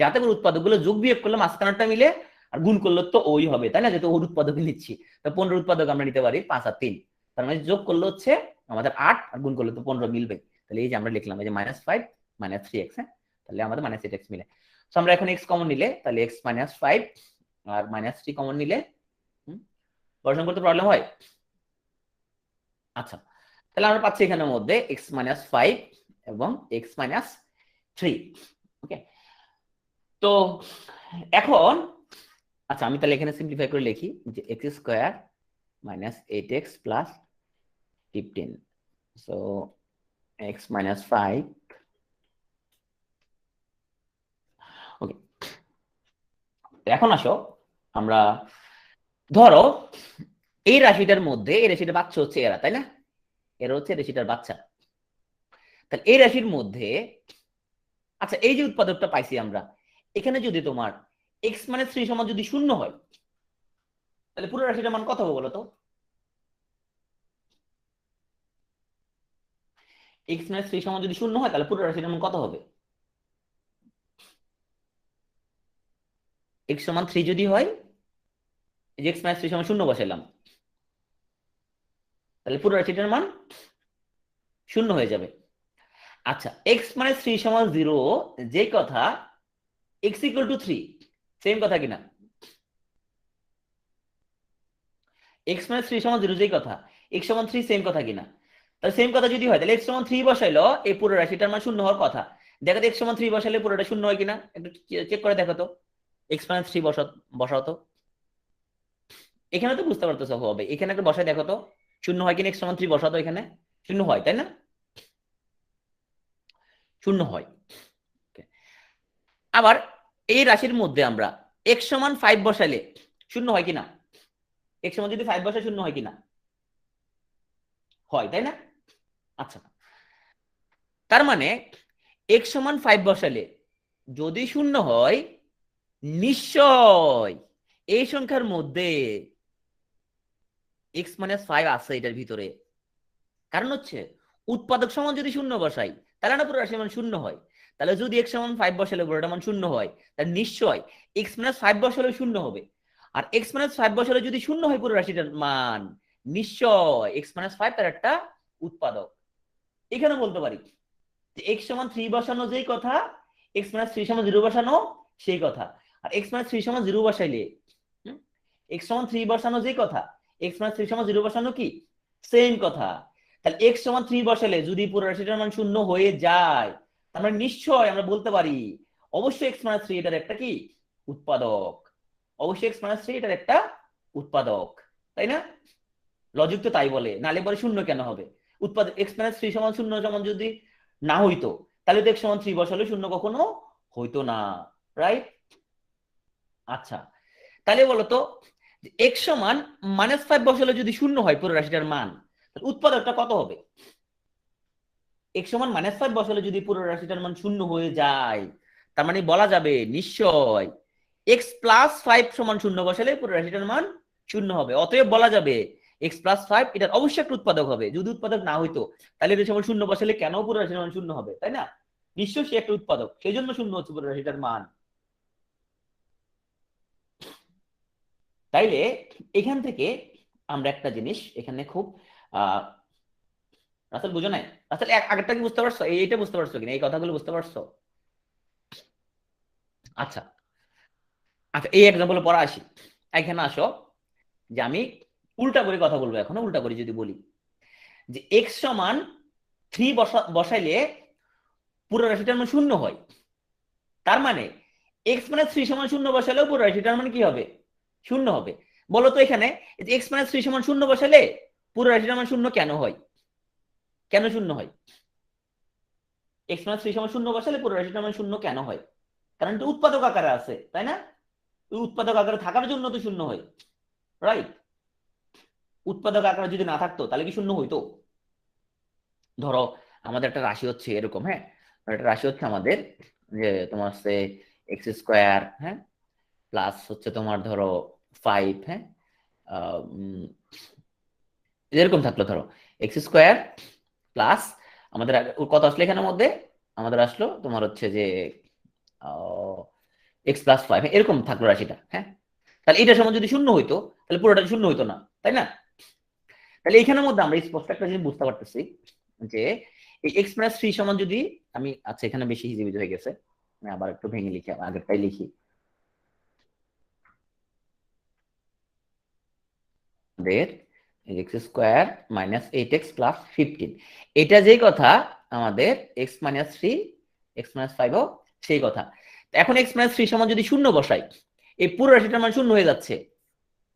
যাতে করে উৎপাদকগুলো যোগ বিয়োগ করলে মাঝখানেরটা মিলে, আর গুণ করলে তো ওই হবে, তাই না? যেহেতু ওর উৎপাদক নিচ্ছি, তো 15 উৎপাদক আমরা নিতে পারি 5 আর 3, তার মানে যোগ করলে হচ্ছে আমাদের 8 আর গুণ করলে তো 15 মিলবে। তাহলে এই যে আমরা লিখলাম এই যে -5 -3x, হ্যাঁ, তাহলে আমাদের -8x মিলে। তো আমরা এখন x কমন নিলে তাহলে x -5 আর -3 কমন নিলে বর্জন করতে প্রবলেম হয়। আচ্ছা, তাহলে আমরা পাচ্ছি এখানের মধ্যে x -5 এবং x -3। ওকে, তো এখন আচ্ছা আমি তাহলে এখানে সিম্পলিফাই করে লিখি যে x square -8x plus 15, so x -5। ওকে, এখন আসো আমরা ধরো এই রাশিটার মধ্যে, এই রাশিটার বাচ্চা হচ্ছে এরা, তাই না? এরা হচ্ছে রাশিটার বাচ্চা। তাহলে এই রাশির মধ্যে আচ্ছা এই যে উৎপাদকটা পাইছি আমরা, এখানে যদি তোমার x -3 সমান যদি 0 হয়, তাহলে পুরো রাশিটার মান কত হবে বলো তো? x -3 সমান যদি 0 হয় তাহলে পুরো রাশিটার মান কত হবে? x সমান 3 যদি হয়, এই যে x -3 সমান 0 বসাইলাম, তাহলে পুরো রাশিটার মান 0 হয়ে যাবে। আচ্ছা x -3 সমান 0 যে কথা, x = 3 সেম কথা কিনা? x -3 সমান 0 যেই কথা, x সমান 3 সেম কথা কিনা? তাহলে সেম কথা যদি হয় তাহলে x সমান 3 বসাইলো, এই পুরো রাশিটার মান 0 হওয়ার কথা। দেখো তো x সমান 3 বসাইলে পুরোটা 0 হয় কিনা, একটু চেক করে দেখো তো। x -3 বসাও তো, এখানে তো বুঝতে পারতেছো হবে, এখানে একটা বসাই দেখো তো 0 হয় কিনা। x সমান 3 বসাও তো, এখানে 0 হয়, তাই না? 0 হয়। আবার এই রাশির মধ্যে আমরা x সমান 5 বসাইলে 0 হয় কিনা? x সমান যদি 5 বসাই 0 হয় কিনা? হয়, তাই না? আচ্ছা, তার মানে x সমান 5 বসালে যদি 0 হয়, নিশ্চয় এই সংখ্যার মধ্যে x -5 আছে এটার ভিতরে। কারণ হচ্ছে উৎপাদক সমান যদি 0 বসাই তাহলে না পুরো রাশির মান 0 হয়। তাহলে যদি x সমান 5 বসালে পুরোটা মান 0 হয়, তাহলে নিশ্চয় x -5 বসালে 0 হবে। আর x -5 বসালে যদি 0 হয় পুরো রাশিটার মান, নিশ্চয় x -5 তার একটা উৎপাদক। এখানে বলতে পারি যে x সমান 3 বসানো যেই কথা, x -3 সমান 0 বসানো সেই কথা। আর x -3 সমান 0 বসাইলে x সমান 3 বসানো যেই কথা, x -3 সমান 0 বসানো কি সেম কথা। তাহলে x সমান 3 বসালে যদি পুরো রাশিটার মান 0 হয়ে যায়, তার মানে নিশ্চয় আমরা বলতে পারি অবশ্যই x -3 এটার একটা কি উৎপাদক। অবশ্যই x -3 এটার একটা উৎপাদক, তাই না? লজিক তো তাই বলে, নালে পরে 0 কেন হবে? উৎপাদক x -3 সমান 0 সমান যদি না হইতো, তাহলে তো x সমান 3 বসালে 0 কখনো হইতো না, রাইট? আচ্ছা, তাহলে বলতো x সমান -5 বসালে যদি 0 হয় পুরো রাশিটার মান, উৎপাদকটা কত হবে? x সমান -5 বসালে যদি পুরো রাশিটার মান 0 হয়ে যায়, তার মানে বলা যাবে নিশ্চয় x + 5 সমান 0 বসালে পুরো রাশিটার মান 0 হবে। অতএব বলা যাবে x + 5 এটার অবশ্যই একটা উৎপাদক হবে। যদি উৎপাদক না হইতো তাহলে এটা সমান 0 বসালে কেন পুরো রাশিটার মান 0 হবে, তাই না? নিশ্চয়ই সে একটা উৎপাদক, সেই জন্য 0 হচ্ছে পুরো রাশিটার মান। তাইলে এখান থেকে আমরা একটা জিনিস এখানে খুব আহ রাসেল বুঝো নাই, রাসেল আগেরটা কি বুঝতে পারছো? এইটা বুঝতে পারছো কিনা, এই কথাগুলো বুঝতে পারছো? আচ্ছা আচ্ছা, এই এক্সাম্পল পড়া আসি। এখানে আসো যে আমি উল্টা করে কথা বলবো, এখন উল্টা করে যদি বলি যে x সমান 3 বসাইলে পুরো রাশিটার মান 0 হয়, তার মানে x -3 সমান 0 বসালেও পুরো রাশিটার মান কি হবে? 0 হবে। বলো তো এখানে x -3 সমান 0 বসালে পুরো রাশিটার মান 0 কেন হয়? কেন 0 হয়? x -3 সমান 0 বসালে পুরো রাশিটার মান 0 কেন হয়? কারণ এটা উৎপাদক আকারে আছে, তাই না? উৎপাদক আকারে থাকার জন্য তো 0 হয়, রাইট? উৎপাদক আকারে যদি না থাকতো তাহলে কি 0 হইতো? ধরো আমাদের একটা রাশি হচ্ছে এরকম, হ্যাঁ, একটা রাশি হচ্ছে আমাদের যে তোমার হচ্ছে x², হ্যাঁ, প্লাস হচ্ছে তোমার ধরো 5, হ্যাঁ, এরকম থাকলো। ধরো x² প্লাস আমাদের কত আসলো এখানের মধ্যে? আমাদের আসলো তোমার হচ্ছে যে এক্স প্লাস 5 এরকম থাকলো রাশিটা। হ্যাঁ, তাহলে এটার সমান যদি শূন্য হইতো তাহলে পুরোটা শূন্য হইতো না, তাই না? তাহলে এখানের মধ্যে আমরা স্পষ্ট একটা জিনিস বুঝতে পারতেছি যে এই এক্স মাইনাস 3 সমান যদি আমি, আচ্ছা এখানে বেশি হিজিবিজি হয়ে গেছে, আমি আবার একটু ভেঙে লিখি, আগেরটাই লিখি। আমাদের x square minus 8x plus 15, এটা যেই কথা আমাদের এক্স মাইনাস 3 এক্স মাইনাস 5 ও সেই কথা। এখন এক্স মাইনাস 3 সমান যদি শূন্য বসাই, এই পুরো রাশিটার মান শূন্য হয়ে যাচ্ছে,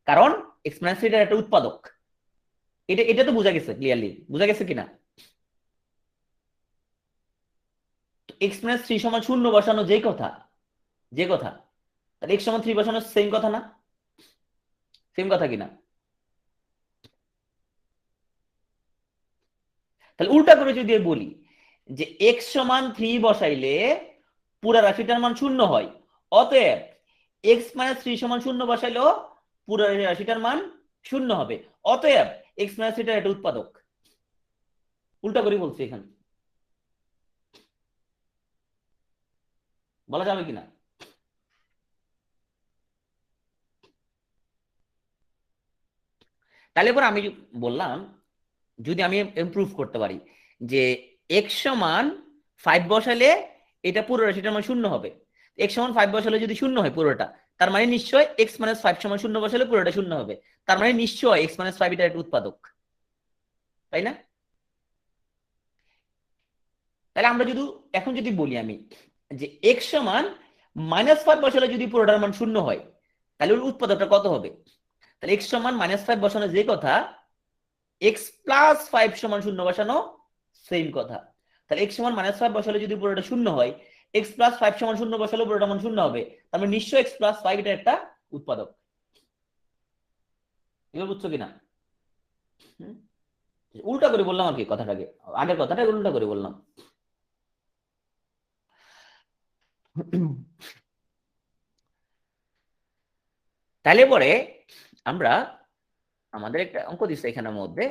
কারণ এক্স মাইনাস 3 এর একটা উৎপাদক। এটা এটা তো বোঝা গেছে, ক্লিয়ারলি বোঝা গেছে কিনা? এক্স মাইনাস 3 সমান শূন্য বসানো যেই কথা, যে কথা, তাহলে এক্স সমান 3 বসানো সেম কথা না? সেম কথা কিনা? তাহলে উল্টা করে যদি বলি যে এক্স সমান 3 বসাইলে পুরা রাশিটার মান শূন্য হয়, অতএব এক্স মাইনাস 3 সমান শূন্য বসাইলেও পুরা রাশিটার মান শূন্য হবে, অতএব এক্স মাইনাস 3 একটা উৎপাদক। উল্টা করে বলছি এখানে, বলা যাবে কিনা? তাহলে পর আমি বললাম, যদি আমি ইমপ্রুভ করতে পারি যে এক্স সমান 5 বসালে এটা পুরো রাশিটার মান শূন্য হবে, এক্স সমান 5 বসালে যদি শূন্য হয় পুরোটা, তার মানে নিশ্চয় এক্স মাইনাস 5 সমান শূন্য বসালে পুরোটা শূন্য হবে, তার মানে নিশ্চয় এক্স মাইনাস 5 এটা একটা উৎপাদক, তাই না? তাহলে আমরা যদি এখন যদি বলি আমি যে এক্স সমান -5 বসালে যদি পুরোটার মান শূন্য হয়, তাহলে ওর উৎপাদকটা কত হবে? তাহলে এক্স সমান -5 বসানো যে কথা, এক্স প্লাস 5 সমান শূন্য বসানো সেম কথা। তাহলে এক্স সমান -5 বসালে যদি পুরোটা শূন্য হয়, এক্স প্লাস 5 সমান শূন্য বসালে পুরোটা মান শূন্য হবে, তার মানে নিশ্চয়ই এক্স প্লাস 5 এটা একটা উৎপাদক। এবার বুঝছো কিনা? হুম? উল্টা করে বললাম আর কি কথাটাকে, আগের কথাটা উল্টা করে বললাম। তাহলে পরে আমরা আমাদের একটা অঙ্ক দিচ্ছে এখানের মধ্যে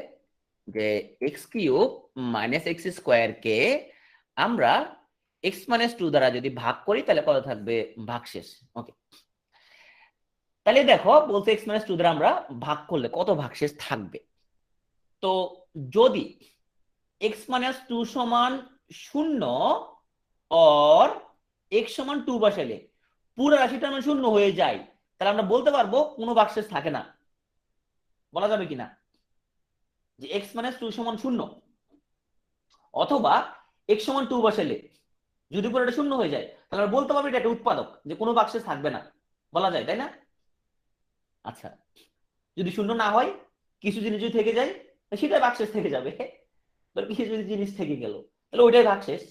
যে x cube minus X square কে আমরা এক্স মাইনাস 2 দ্বারা যদি ভাগ করি তাহলে কত থাকবে ভাগশেষ। ওকে, তাহলে দেখো বলতে এক্স মাইনাস 2 দ্বারা আমরা ভাগ করলে কত ভাগশেষ থাকবে। তো যদি এক্স মাইনাস 2 সমান 0 और এক্স সমান 2 বসালে পুরো রাশিটা মানে শূন্য হয়ে যায়, তাহলে আমরা বলতে পারবো কোনো ভাগশেষ থাকে না। বলা যাবে কিনা যে এক্স মাইনাস 2 সমান 0, অথবা এক্স সমান 2 বসালে যদি পুরোটা শূন্য হয়ে যায়, তাহলে আমরা বলতে পারবো এটা একটা উৎপাদক, যে কোনো ভাগশেষ থাকবে না। বলা যায়, তাই না? আচ্ছা, যদি শূন্য না হয়, কিছু জিনিস যদি থেকে যায়, সেটাই ভাগশেষ থেকে যাবে। কিছু যদি জিনিস থেকে গেল, তাহলে ওইটাই ভাগশেষ।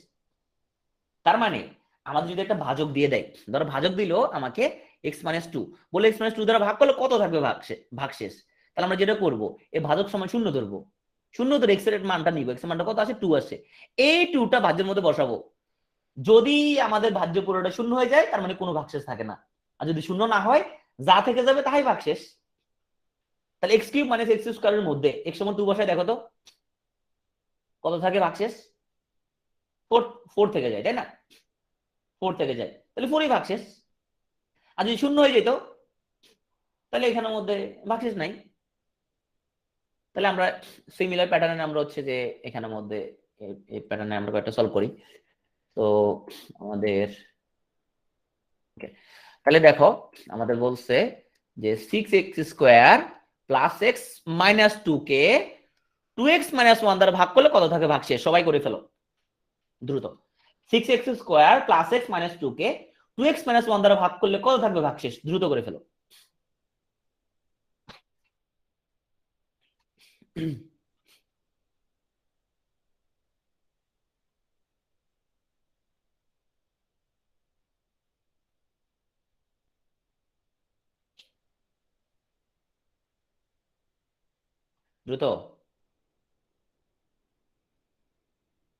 তার মানে আমাদের যদি একটা ভাজক দিয়ে দেয়, ধরো ভাজক দিল আমাকে এক্স মাইনাস 2, বলে এক্স মাইনাস 2 দ্বারা ভাগ করলে কত থাকবে ভাগশেষ, তাহলে আমরা যেটা করবো এই ভাজক সময় শূন্য ধরবো, শূন্য ধরে এক্স এর মানটা নিবো, এক্স এর মানটা কত আছে 2 আছে, এই 2টা ভাজ্যের মধ্যে বসাবো। যদি আমাদের ভাজ্য পুরোটা শূন্য হয়ে যায়, তার মানে কোনো ভাগশেষ থাকে না। আর যদি শূন্য না হয়, যা থেকে যাবে তাই ভাগশেষ। তাহলে এক্স কিউব মাইনাস এক্স স্কোয়ারের মধ্যে এক্স সমান 2 বসায় দেখো তো কত থাকে ভাগশেষ। 4, 4 থেকে যায়, তাই না? 4 থেকে যায়, তাহলে 4ই ভাগশেষ। আর যদি শূন্য হয়ে যেত, তাহলে এখানের মধ্যে ভাগশেষ নাই। তাহলে আমরা সিমিলার প্যাটার্নে আমরা হচ্ছে যে এখানের মধ্যে এই প্যাটার্নে আমরা একটা সলভ করি। তো আমাদের তাহলে দেখো আমাদের বলছে যে 6x² প্লাস এক্স মাইনাস 2 কে 2x মাইনাস 1 দ্বারা ভাগ করলে কত থাকে ভাগশেষ, সবাই করে ফেলো দ্রুত। 6x² প্লাস এক্স মাইনাস 2 কে 2x মাইনাস 1 দ্বারা ভাগ করলে কত থাকবে ভাগশেষ, দ্রুত করে ফেলো। দ্রুত,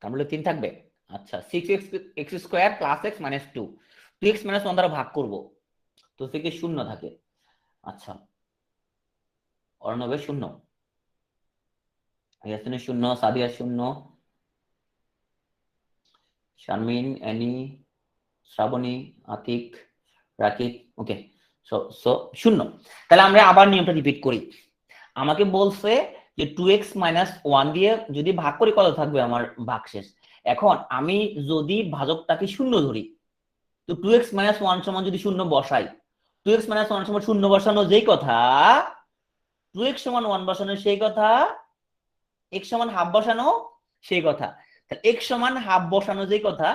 তার মধ্যে 3 থাকবে। আচ্ছা, 6x² plus x minus 2, 2x minus 1 দ্বারা ভাগ করবো, তো থেকে শূন্য থাকে। আচ্ছা, অর্ণবের শূন্য, ইয়াসিনের শূন্য, সাদিয়ার শূন্য, শারমিন, অ্যানি, শ্রাবণী, আতিক, রাখি, ওকে। সো সো শূন্য। তাহলে আমরা আবার নিয়মটা রিপিট করি। আমাকে বলছে যে 2x - 1 দিয়ে যদি ভাগ করি কত থাকবে আমার ভাগশেষ। এখন আমি যদি ভাজকটাকে শূন্য ধরি, তো 2x - 1 সমান যদি শূন্য বসাই, 2x - 1 সমান শূন্য বসানো যেই কথা, 2x সমান 1 বসানো সেই কথা, x সমান হাফ বসানো সেই কথা। তাহলে x সমান হাফ বসানো যেই কথা,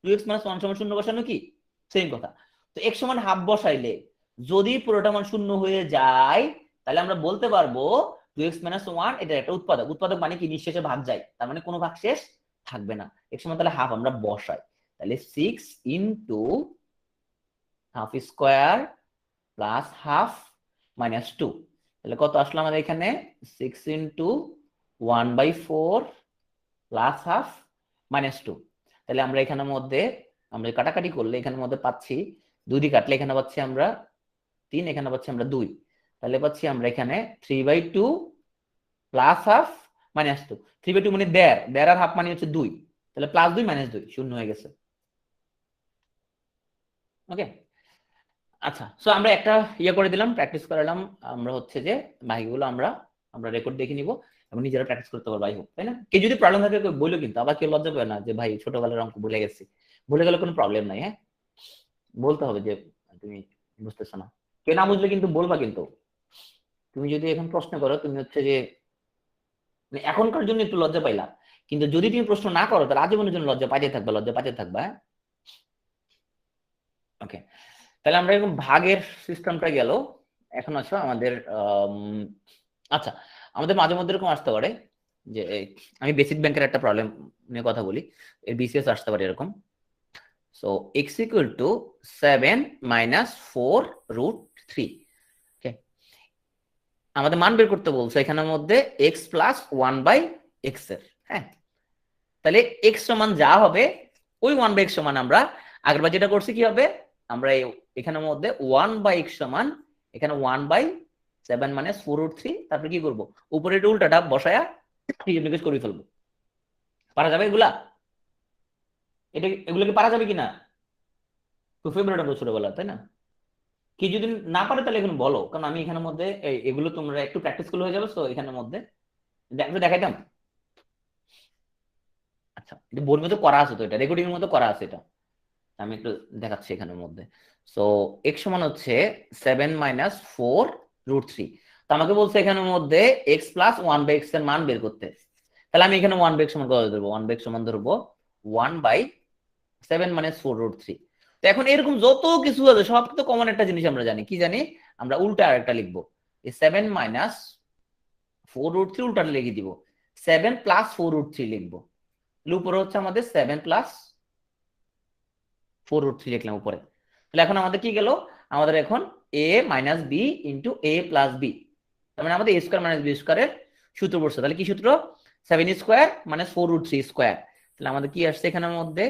2x - 1 সমান শূন্য বসানো কি সেম কথা। তো x সমান হাফ বসাইলে যদি পুরোটা মান শূন্য হয়ে যায়, তাহলে আমরা বলতে পারবো 2x - 1 এটা একটা উৎপাদক। উৎপাদক মানে কি নিঃশেষে ভাগ যায়, তার মানে কোনো ভাগ শেষ থাকবে না। x সমান তাহলে হাফ আমরা বসাই, তাহলে 6 into half square plus half minus 2। তাহলে কত আসলো আমাদের এখানে? 6 ইন্টু 1/4 প্লাস হাফ মাইনাস 2। তাহলে আমরা এখানের মধ্যে আমরা কাটাকাটি করলে এখানের মধ্যে পাচ্ছি 2 দিয়ে কাটলে এখানে পাচ্ছি আমরা 3, এখানে পাচ্ছি আমরা 2। তাহলে পাচ্ছি আমরা এখানে 3/2 প্লাস হাফ মাইনাস 2। 3/2 মানে দেড়, দেড় আর হাফ মানে হচ্ছে 2। তাহলে প্লাস 2 মাইনাস 2 শূন্য হয়ে গেছে। ওকে, আচ্ছা। সো আমরা একটা ইয়ে করে দিলাম, প্র্যাকটিস করালাম। আমরা হচ্ছে যে বাকিগুলো আমরা আমরা রেকর্ড দেখে নিব এবং নিজেরা প্র্যাকটিস করতে পারবো, আই হোপ, তাই না? কেউ যদি প্রবলেম থাকে বললো, কিন্তু আবার কেউ লজ্জা পাবে না যে ভাই ছোটবেলার অঙ্ক ভুলে গেছি। ভুলে গেলে কোনো প্রবলেম নাই, হ্যাঁ, বলতে হবে যে তুমি বুঝতেছো না। কেউ না বুঝলে কিন্তু বলবা। কিন্তু তুমি যদি এখন প্রশ্ন করো, তুমি হচ্ছে যে মানে এখনকার জন্য একটু লজ্জা পাইলা, কিন্তু যদি তুমি প্রশ্ন না করো তাহলে আজীবনের জন্য লজ্জা পাইতে থাকবে, লজ্জা পাইতে থাকবা, হ্যাঁ। ওকে, তাহলে আমরা এরকম ভাগের সিস্টেমটা গেল। এখন আছো আমাদের আচ্ছা, আমাদের মাঝে মধ্যে এরকম আসতে পারে যে আমি বেসিক ব্যাংকের একটা প্রবলেম নিয়ে কথা বলি, এর বিসিএস আসতে পারে এরকম। So x equal to 7 - 4√3। ওকে, আমাদের মান বের করতে বলছে এখানের মধ্যে x প্লাস 1/x এর, হ্যাঁ। তাহলে x সমান যা হবে ওই 1/x সমান আমরা আগেরবার যেটা করছি কি হবে, আমরা এখানের মধ্যে 1/x সমান এখানে 1/7 মানে 4√3। তারপরে কি করব, উপরে উল্টাটা বসায়া হিসাব নিকেশ করে ফেলবো। পারা যাবে এগুলা? এটা এগুলোকে পারা যাবে কিনা? খুব ফেভারিট আমরা ছোটবেলা, তাই না? কি যদি না পারে তাহলে এখন বলো, কারণ আমি এখানের মধ্যে এগুলো তোমরা একটু প্র্যাকটিস করলে হয়ে যাবে। তো এখানের মধ্যে দেখাইতাম। আচ্ছা, এটা বইয়ের মধ্যে করা আছে, তো এটা রেকর্ডিং এর মধ্যে করা আছে, এটা আমি একটু দেখাচ্ছি এখানের মধ্যে। সো এক্স সমান হচ্ছে 7 - 4√3। তো আমাকে বলছে এখানের মধ্যে এক্স প্লাস 1/x এর মান বের করতে। তাহলে আমি এখানে 1/x সমান কত ধরবো? 1/x সমান ধরবো 1/7 মানে 4√3। তো এখন এরকম যত কিছু আছে সব তো কমন একটা জিনিস আমরা জানি, কি জানি? আমরা উল্টা আরেকটা লিখবো, 7 - 4√3 উল্টাটা লিখে দিব, 7 প্লাস 4√3 লিখবো। উপরে হচ্ছে আমাদের 7 প্লাস 4√3 লিখলাম উপরে। তাহলে এখন আমাদের কি গেল? আমাদের এখন a minus b into a plus b, তার মানে আমাদের a স্কোয়ার মাইনাস বি স্কোয়ারের সূত্র পড়ছে। তাহলে কি সূত্র? 7 স্কোয়ার মানে 4√3 স্কোয়ার। তাহলে আমাদের কি আসছে এখানের মধ্যে?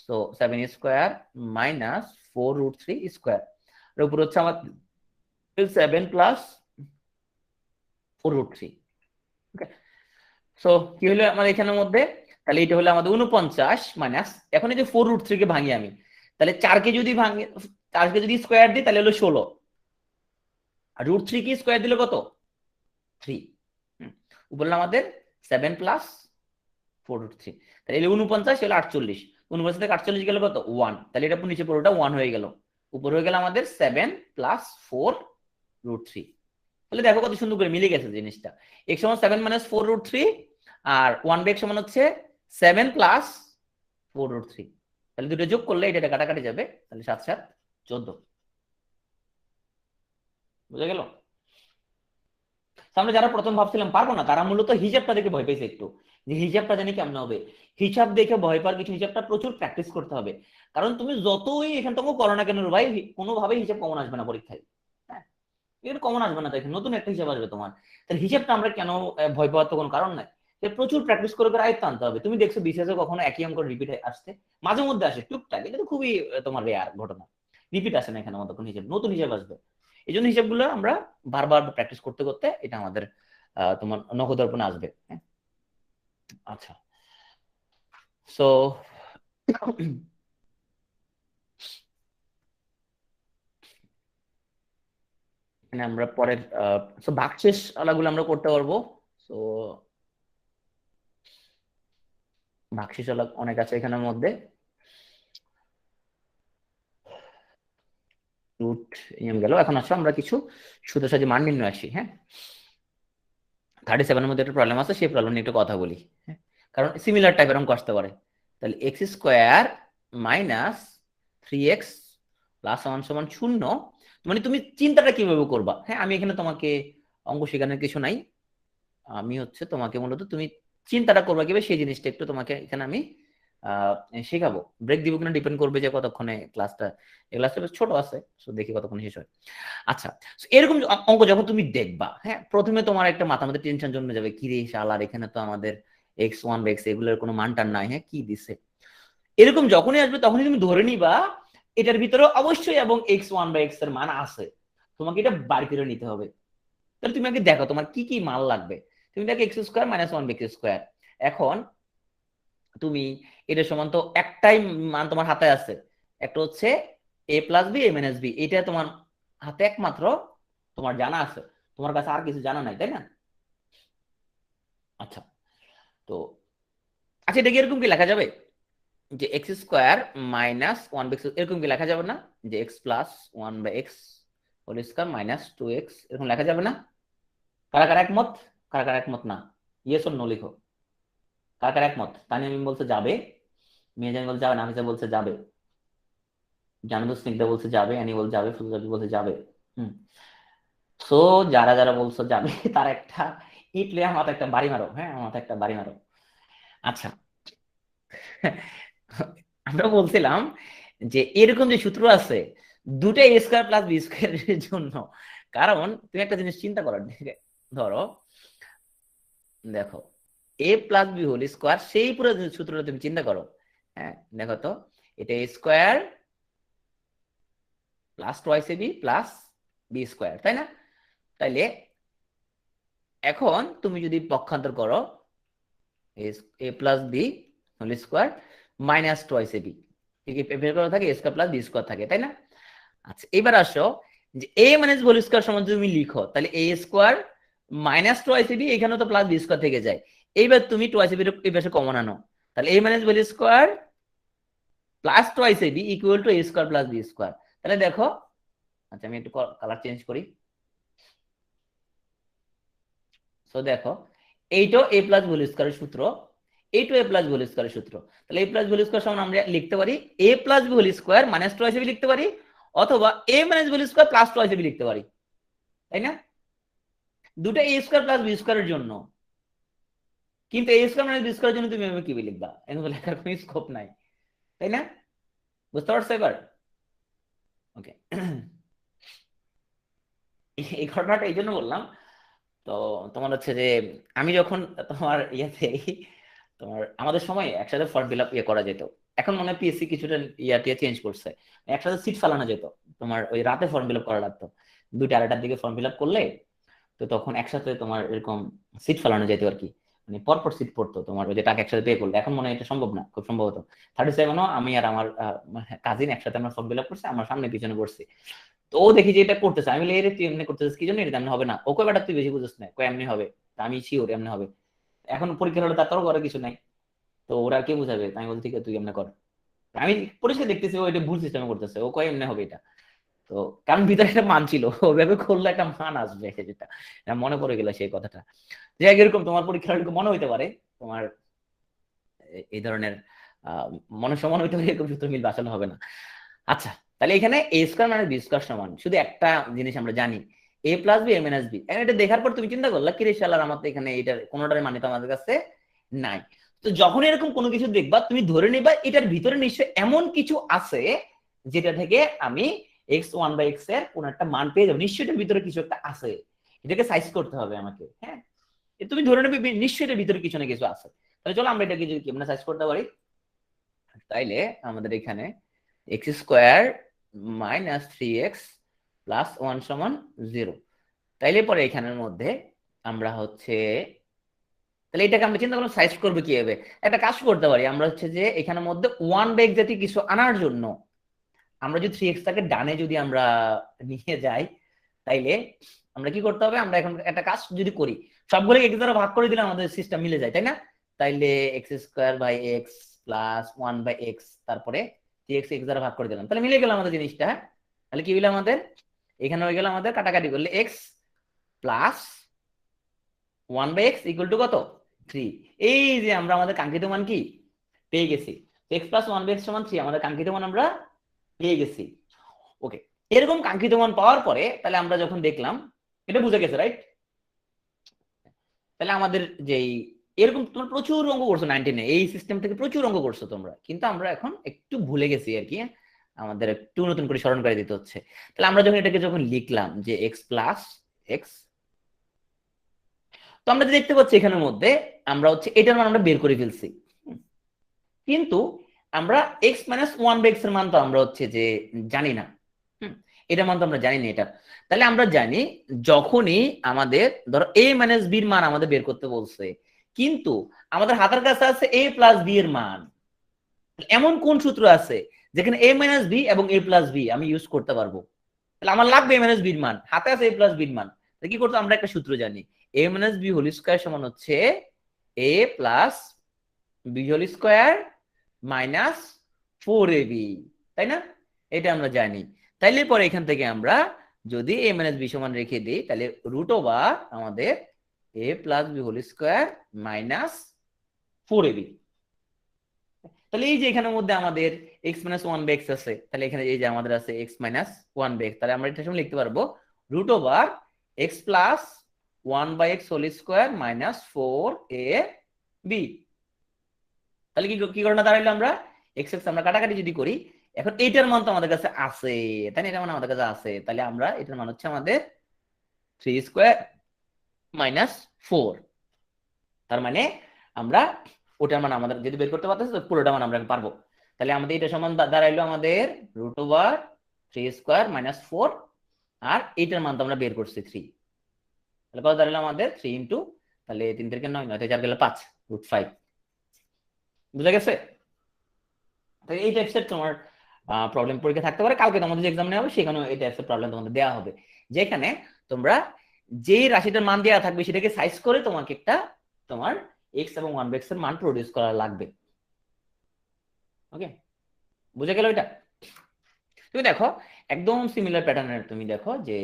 সো 7 স্কোয়ার মাইনাস 4√3 স্কোয়ার, এর উপর হচ্ছে আমাদের 7 প্লাস 4√3। ওকে, সো কি হলো আমাদের এখানের মধ্যে? তাহলে এটা হলো আমাদের 49 মাইনাস, এখন এই যে 4√3 কে ভাঙি আমি, তাহলে 4কে যদি ভাঙি, 4কে যদি স্কোয়ার দিই তাহলে হলো 16, আর √3 কি স্কোয়ার দিলে কত? 3। উপরে আমাদের 7 প্লাস 4√3, তাহলে এই 49 হলো 48, 49 থেকে 48 গেলে কত? 1। তাহলে এটা নিচে পুরোটা 1 হয়ে গেল, উপর হয়ে গেল আমাদের 7 প্লাস 4√3। তাহলে দেখো কত সুন্দর করে মিলে গেছে জিনিসটা। x সমান 7 মাইনাস 4√3 আর 1/x সমান হচ্ছে 7 প্লাস 4√3। তাহলে দুটো যোগ করলে এটা কাটাকাটি যাবে, তাহলে 7 7 14। বুঝা গেল? আমরা যারা প্রথম ভাবছিলাম পারবো না, তারা মূলত হিসাবটা দেখে ভয় পেয়েছে একটু, যে হিসাবটা জানি কেমন হবে। হিসাব দেখে ভয় পাওয়ার কিছু, হিসাবটা প্রচুর প্র্যাকটিস করতে হবে। কারণ তুমি যতই এখান থেকে করো না কেন ভাই, কোনোভাবেই হিসাব কমন আসবে না পরীক্ষায়। হ্যাঁ, এটা কমন আসবে না, তাই নতুন একটা হিসাব আসবে তোমার। তাহলে হিসাবটা আমরা কেন ভয় পাওয়ার তো কোনো কারণ নাই। প্রচুর প্র্যাকটিস করে করে আয়ত্ত আনতে হবে। তুমি দেখছো বিসিএসে কখনো একই অঙ্ক রিপিট আসছে? মাঝে মধ্যে আসে টুকটাক, এটা তো খুবই তোমার রেয়ার ঘটনা। রিপিট আসে না এখানে আমাদের কোন হিসাব, নতুন হিসাব আসবে। এই জন্য হিসাবগুলো আমরা বারবার প্র্যাকটিস করতে করতে এটা আমাদের তোমার নখদর্পণে আসবে, হ্যাঁ। আচ্ছা, সো এখানে আমরা পরের ভাগশেষ আলাগুলো আমরা করতে পারবো। সো ভাগশেষ আলা অনেক আছে এখানের মধ্যে। রুট নিয়ম গেল। এখন আসলে আমরা কিছু সূত্রের সাহায্যে মান নির্ণয় আসি। হ্যাঁ, 37 এর মধ্যে একটা প্রবলেম আছে, সেই প্রবলেম নিয়ে একটু কথা বলি। হ্যাঁ, কারণ সিমিলার টাইপের অঙ্ক আসতে পারে। তাহলে x square minus 3x plus 1 সমান 0, মানে তুমি চিন্তাটা কিভাবে করবা? হ্যাঁ, আমি এখানে তোমাকে অঙ্ক শেখানোর কিছু নাই, আমি হচ্ছে তোমাকে মূলত তুমি চিন্তাটা করবা কিভাবে সেই জিনিসটা একটু তোমাকে এখানে আমি শেখাবো। ব্রেক দিব কিনা ডিপেন্ড করবে যে কতক্ষণে ক্লাসটা, এই ক্লাসটা ছোট আছে, সো দেখি কতক্ষণ শেষ হয়। আচ্ছা, এরকম অঙ্ক যখন তুমি দেখবা, হ্যাঁ, প্রথমে তোমার একটা মাথার মধ্যে টেনশন জন্মে যাবে, কি রে শালার, এখানে তো আমাদের x1 বা x এগুলোর কোনো মানটার নাই, হ্যাঁ, কি দিছে। এরকম যখনই আসবে তখনই তুমি ধরে নিবা এটার ভিতরে অবশ্যই এবং x1 বা x এর মান আছে, তোমাকে এটা বার করে নিতে হবে। তাহলে তুমি আগে দেখো তোমার কি কি মান লাগবে। তুমি দেখো x square minus 1 x square. এখন তুমি এটা সমান তো একটাই মান তোমার হাতে আছে, একটা হচ্ছে a plus b a minus b, এটা তোমার হাতে একমাত্র তোমার জানা আছে, তোমার কাছে আর কিছু জানা নাই, তাই না? আচ্ছা, তো আচ্ছা, এটা কি এরকম কি লেখা যাবে যে x square minus 1 by x, এরকম কি লেখা যাবে না যে x plus 1 by x whole square minus 2x, এরকম লেখা যাবে না? কারা কারা একমত? কারা কারা একমত না? ইয়েস অর নো লিখো। কারা কারা একমত? তানিয়া বলছে যাবে, মিয়াজান বলছে যাবে, নাফিসা বলছে যাবে, জানাদু স্নিগ্ধা বলছে যাবে, অ্যানি বলছে যাবে, ফুলজাবি বলছে যাবে। হুম, সো যারা যারা বলছো যাবে তার একটা ইট লিয়ে আমার মাথায় একটা বাড়ি মারো। হ্যাঁ, আমার মাথায় একটা বাড়ি মারো। আচ্ছা, আমরা বলছিলাম যে এরকম যে সূত্র আছে দুটো এ স্কোয়ার প্লাস বি স্কোয়ারের জন্য, কারণ তুমি একটা জিনিস চিন্তা করো, ধরো দেখো এ প্লাস বি হোল স্কোয়ার, সেই পুরো সূত্রটা তুমি চিন্তা করো। হ্যাঁ, দেখো তো, এটা A square plus twice A B plus B square, তাই না? তাইলে এখন তুমি যদি পক্ষান্তর করো A plus B whole square minus twice A B, বের করা থাকে A square plus B square থাকে, তাই না? আচ্ছা, এবার আসো যে এ মাইনাস হোল স্কোয়ার সমান তুমি লিখো, তাহলে এ square minus twice A B, এখানেও তো প্লাস বি স্কোয়ার থেকে যায়। এইবার তুমি টোয়াইস এ বি এই পাশে কমন আনো, তাহলে A minus whole square plus twice A B equal to A square plus B square. তাহলে দেখো, আচ্ছা আমি একটু কালার চেঞ্জ করি। সো দেখো, এইটাও এ প্লাস হোল স্কোয়ারের সূত্র, এইটাও এ প্লাস হোল স্কোয়ারের সূত্র। তাহলে এ প্লাস হোল স্কোয়ার সমান আমরা লিখতে পারি a plus B whole square minus twice A b লিখতে পারি, অথবা a minus whole square plus twice A b লিখতে পারি, তাই না? দুটো এ স্কোয়ার প্লাস বি স্কোয়ারের জন্য, কিন্তু এ স্কোয়ার মাইনাস বি স্কোয়ারের জন্য তুমি এভাবে কি লিখবা? এখানে লেখার কোনো স্কোপ নাই, তাই না? বুঝতে পারছো এবার? ওকে, এই ঘটনাটা এই জন্য বললাম। তো তোমার হচ্ছে যে আমি যখন তোমার ইয়েতে, তোমার আমাদের সময় একসাথে ফর্ম ফিল আপ ইয়ে করা যেত, এখন মনে হয় পিএসসি কিছুটা ইয়াতে চেঞ্জ করছে, একসাথে সিট ফালানো যেত, তোমার ওই রাতে ফর্ম ফিল আপ করা লাগতো, 2টা 2:30টার দিকে ফর্ম ফিল আপ করলে তো তখন একসাথে তোমার এরকম সিট ফালানো যেত আর কি, মানে পরপর সিট পড়তো তোমার, ওই যে টাকা একসাথে পে করলে। এখন মনে হয় এটা সম্ভব না, খুব সম্ভবত 37ও আমি আর আমার কাজিন একসাথে আমরা ফর্ম ফিল আপ করছি, আমার সামনে পিছনে বসছি। তো ও দেখি যে এটা করতেছে, আমি বলি তুই এমনি করতেছিস কি জন্য, এটা এমনি হবে না। ও কয় বেটা তুই বেশি বুঝিস না, কয় এমনি হবে। তা আমি শিওর এমনি হবে, এখন পরীক্ষা হলে তারও করে কিছু নাই, তো ওরা কে বুঝাবে? আমি বলছি ঠিক আছে তুই এমনি কর। আমি পরিষ্কার দেখতেছি ও এটা ভুল সিস্টেমে করতেছে, ও কয় এমনি হবে এটা। তো কারণ ভিতরে একটা মান ছিল, ওভাবে করলে একটা মান আসবে, যেটা মনে পড়ে গেল সেই কথাটা। যে এরকম তোমার পরীক্ষা এরকম মনে হইতে পারে, তোমার এই ধরনের আহ মনে সমান হইতে পারে, এরকম সূত্র মিলবে, আসলে হবে না। আচ্ছা, তাহলে এখানে এ স্কোয়ার মানে বি স্কোয়ার সমান, শুধু একটা জিনিস আমরা জানি এ plus b a minus b. এটা দেখার পর তুমি চিন্তা করলা কি রে শালার, আমার তো এখানে এটার কোনোটার মানে তো আমাদের কাছে নাই। তো যখন এরকম কোনো কিছু দেখবা তুমি ধরে নিবা এটার ভিতরে নিশ্চয়ই এমন কিছু আছে যেটা থেকে আমি x1 বাই x এর কোন একটা মান পেয়ে যাবো, নিশ্চয়ই এটার ভিতরে কিছু একটা আছে, এটাকে সাইজ করতে হবে আমাকে। হ্যাঁ, তুমি ধরে নেবে নিশ্চয়ই এটার ভিতরে কিছু না কিছু আছে। তাহলে চলো আমরা এটাকে যদি কেমন সাইজ করতে পারি, তাইলে আমাদের এখানে x square minus 3x plus 1 সমান 0। তাইলে পরে এখানের মধ্যে আমরা হচ্ছে, তাহলে এটাকে আমরা চিন্তা করলাম সাইজ করবে কিভাবে। একটা কাজ করতে পারি আমরা হচ্ছে যে এখানের মধ্যে 1 বাই x জাতীয় কিছু আনার জন্য আমরা যদি 3x টাকে ডানে যদি আমরা নিয়ে যাই, তাইলে আমরা কি করতে হবে, আমরা এখন একটা কাজ যদি করি, সবগুলোকে এক্স দ্বারা ভাগ করে দিলে আমাদের সিস্টেম মিলে যায়, তাই না? তাইলে x square by x plus 1/x, তারপরে এক্স এক্স দ্বারা ভাগ করে দিলাম, তাহলে মিলে গেল আমাদের জিনিসটা। হ্যাঁ, তাহলে কি হইলো আমাদের, এখানে হয়ে গেল আমাদের কাটাকাটি করলে x plus 1/x equal two কত, 3। এই যে আমরা আমাদের কাঙ্ক্ষিত মান কি পেয়ে গেছি, এক্স প্লাস 1/x সমান 3, আমাদের কাঙ্ক্ষিত মান আমরা পেয়ে গেছি। ওকে, এরকম কাঙ্ক্ষিত মান পাওয়ার পরে তাহলে আমরা যখন দেখলাম, এটা বুঝে গেছে রাইট? তাহলে আমাদের যেই এরকম তোমরা প্রচুর অঙ্ক করছো 19-এ, এই সিস্টেম থেকে প্রচুর অঙ্ক করছো তোমরা, কিন্তু আমরা এখন একটু ভুলে গেছি আর কি, আমাদের একটু নতুন করে স্মরণ করে দিতে হচ্ছে। তাহলে আমরা যখন এটাকে যখন লিখলাম যে এক্স প্লাস এক্স, তো আমরা দেখতে পাচ্ছি এখানের মধ্যে আমরা হচ্ছে এটার মান আমরা বের করে ফেলছি, কিন্তু আমরা এক্স মাইনাস 1/x এর মান তো আমরা হচ্ছে যে জানি না। এটার মান তো আমরা জানি না এটা। তাহলে আমরা জানি যখনই আমাদের ধরো a মাইনাস b এর মান আমাদের বের করতে বলছে, কিন্তু আমাদের হাতের কাছে আছে a প্লাস b এর মান, এমন কোন সূত্র আছে যেখানে a মাইনাস b এবং a প্লাস b আমি ইউজ করতে পারবো? তাহলে আমার লাগবে a মাইনাস b এর মান, হাতে আছে a প্লাস b এর মান। তাহলে কি করতে, আমরা একটা সূত্র জানি, a minus b whole square সমান হচ্ছে a plus b whole square minus 4ab, তাই না? এটা আমরা জানি। তাইলে পরে এখান থেকে আমরা যদি a মাইনাস b সমান রেখে দিই, তাহলে রুট ওভার আমাদের a plus b whole square minus 4ab। তাহলে এই যে এখানের মধ্যে আমাদের x মাইনাস 1/x আছে, তাহলে এখানে এই যে আমাদের আছে x মাইনাস 1/x, তাহলে আমরা এটা সময় লিখতে পারবো root over x plus 1/x whole square minus 4ab। তাহলে কি কি ঘটনা দাঁড়াইলো, আমরা এক্স এক্স আমরা কাটাকাটি যদি করি, এখন এইটার মান তো আমাদের কাছে আছে, তাই না? এটার মান আমাদের কাছে আছে, তাহলে আমরা এটার মান হচ্ছে আমাদের 3 স্কয়ার মাইনাস 4। তার মানে আমরা ওটার মান আমাদের যদি বের করতে পারতেছি, তো পুরোটা মান আমরা পারবো। তাহলে আমাদের এটা সমান দাঁড়াইলো আমাদের রুট ওভার 3 স্কয়ার মাইনাস 4, আর এইটার মান তো আমরা বের করছি 3। তাহলে কত দাঁড়ালো আমাদের 3 ইন্টু, তাহলে 3 থেকে 9, 9 থেকে 4 গেলে 5, রুট 5। বুঝা গেছে? তো এই টাইপসের তোমার প্রবলেম পরীক্ষা থাকতে পারে, কালকে তোমাদের যে এক্সাম নেওয়া হবে সেখানেও এই টাইপসের প্রবলেম তোমাদের দেওয়া হবে, যেখানে তোমরা যেই রাশিটার মান দেওয়া থাকবে সেটাকে সাইজ করে তোমাকে একটা তোমার এক্স এবং 1/x এর মান প্রডিউস করা লাগবে। ওকে, বুঝে গেল এটা? তুমি দেখো একদম সিমিলার প্যাটার্নের, তুমি দেখো যে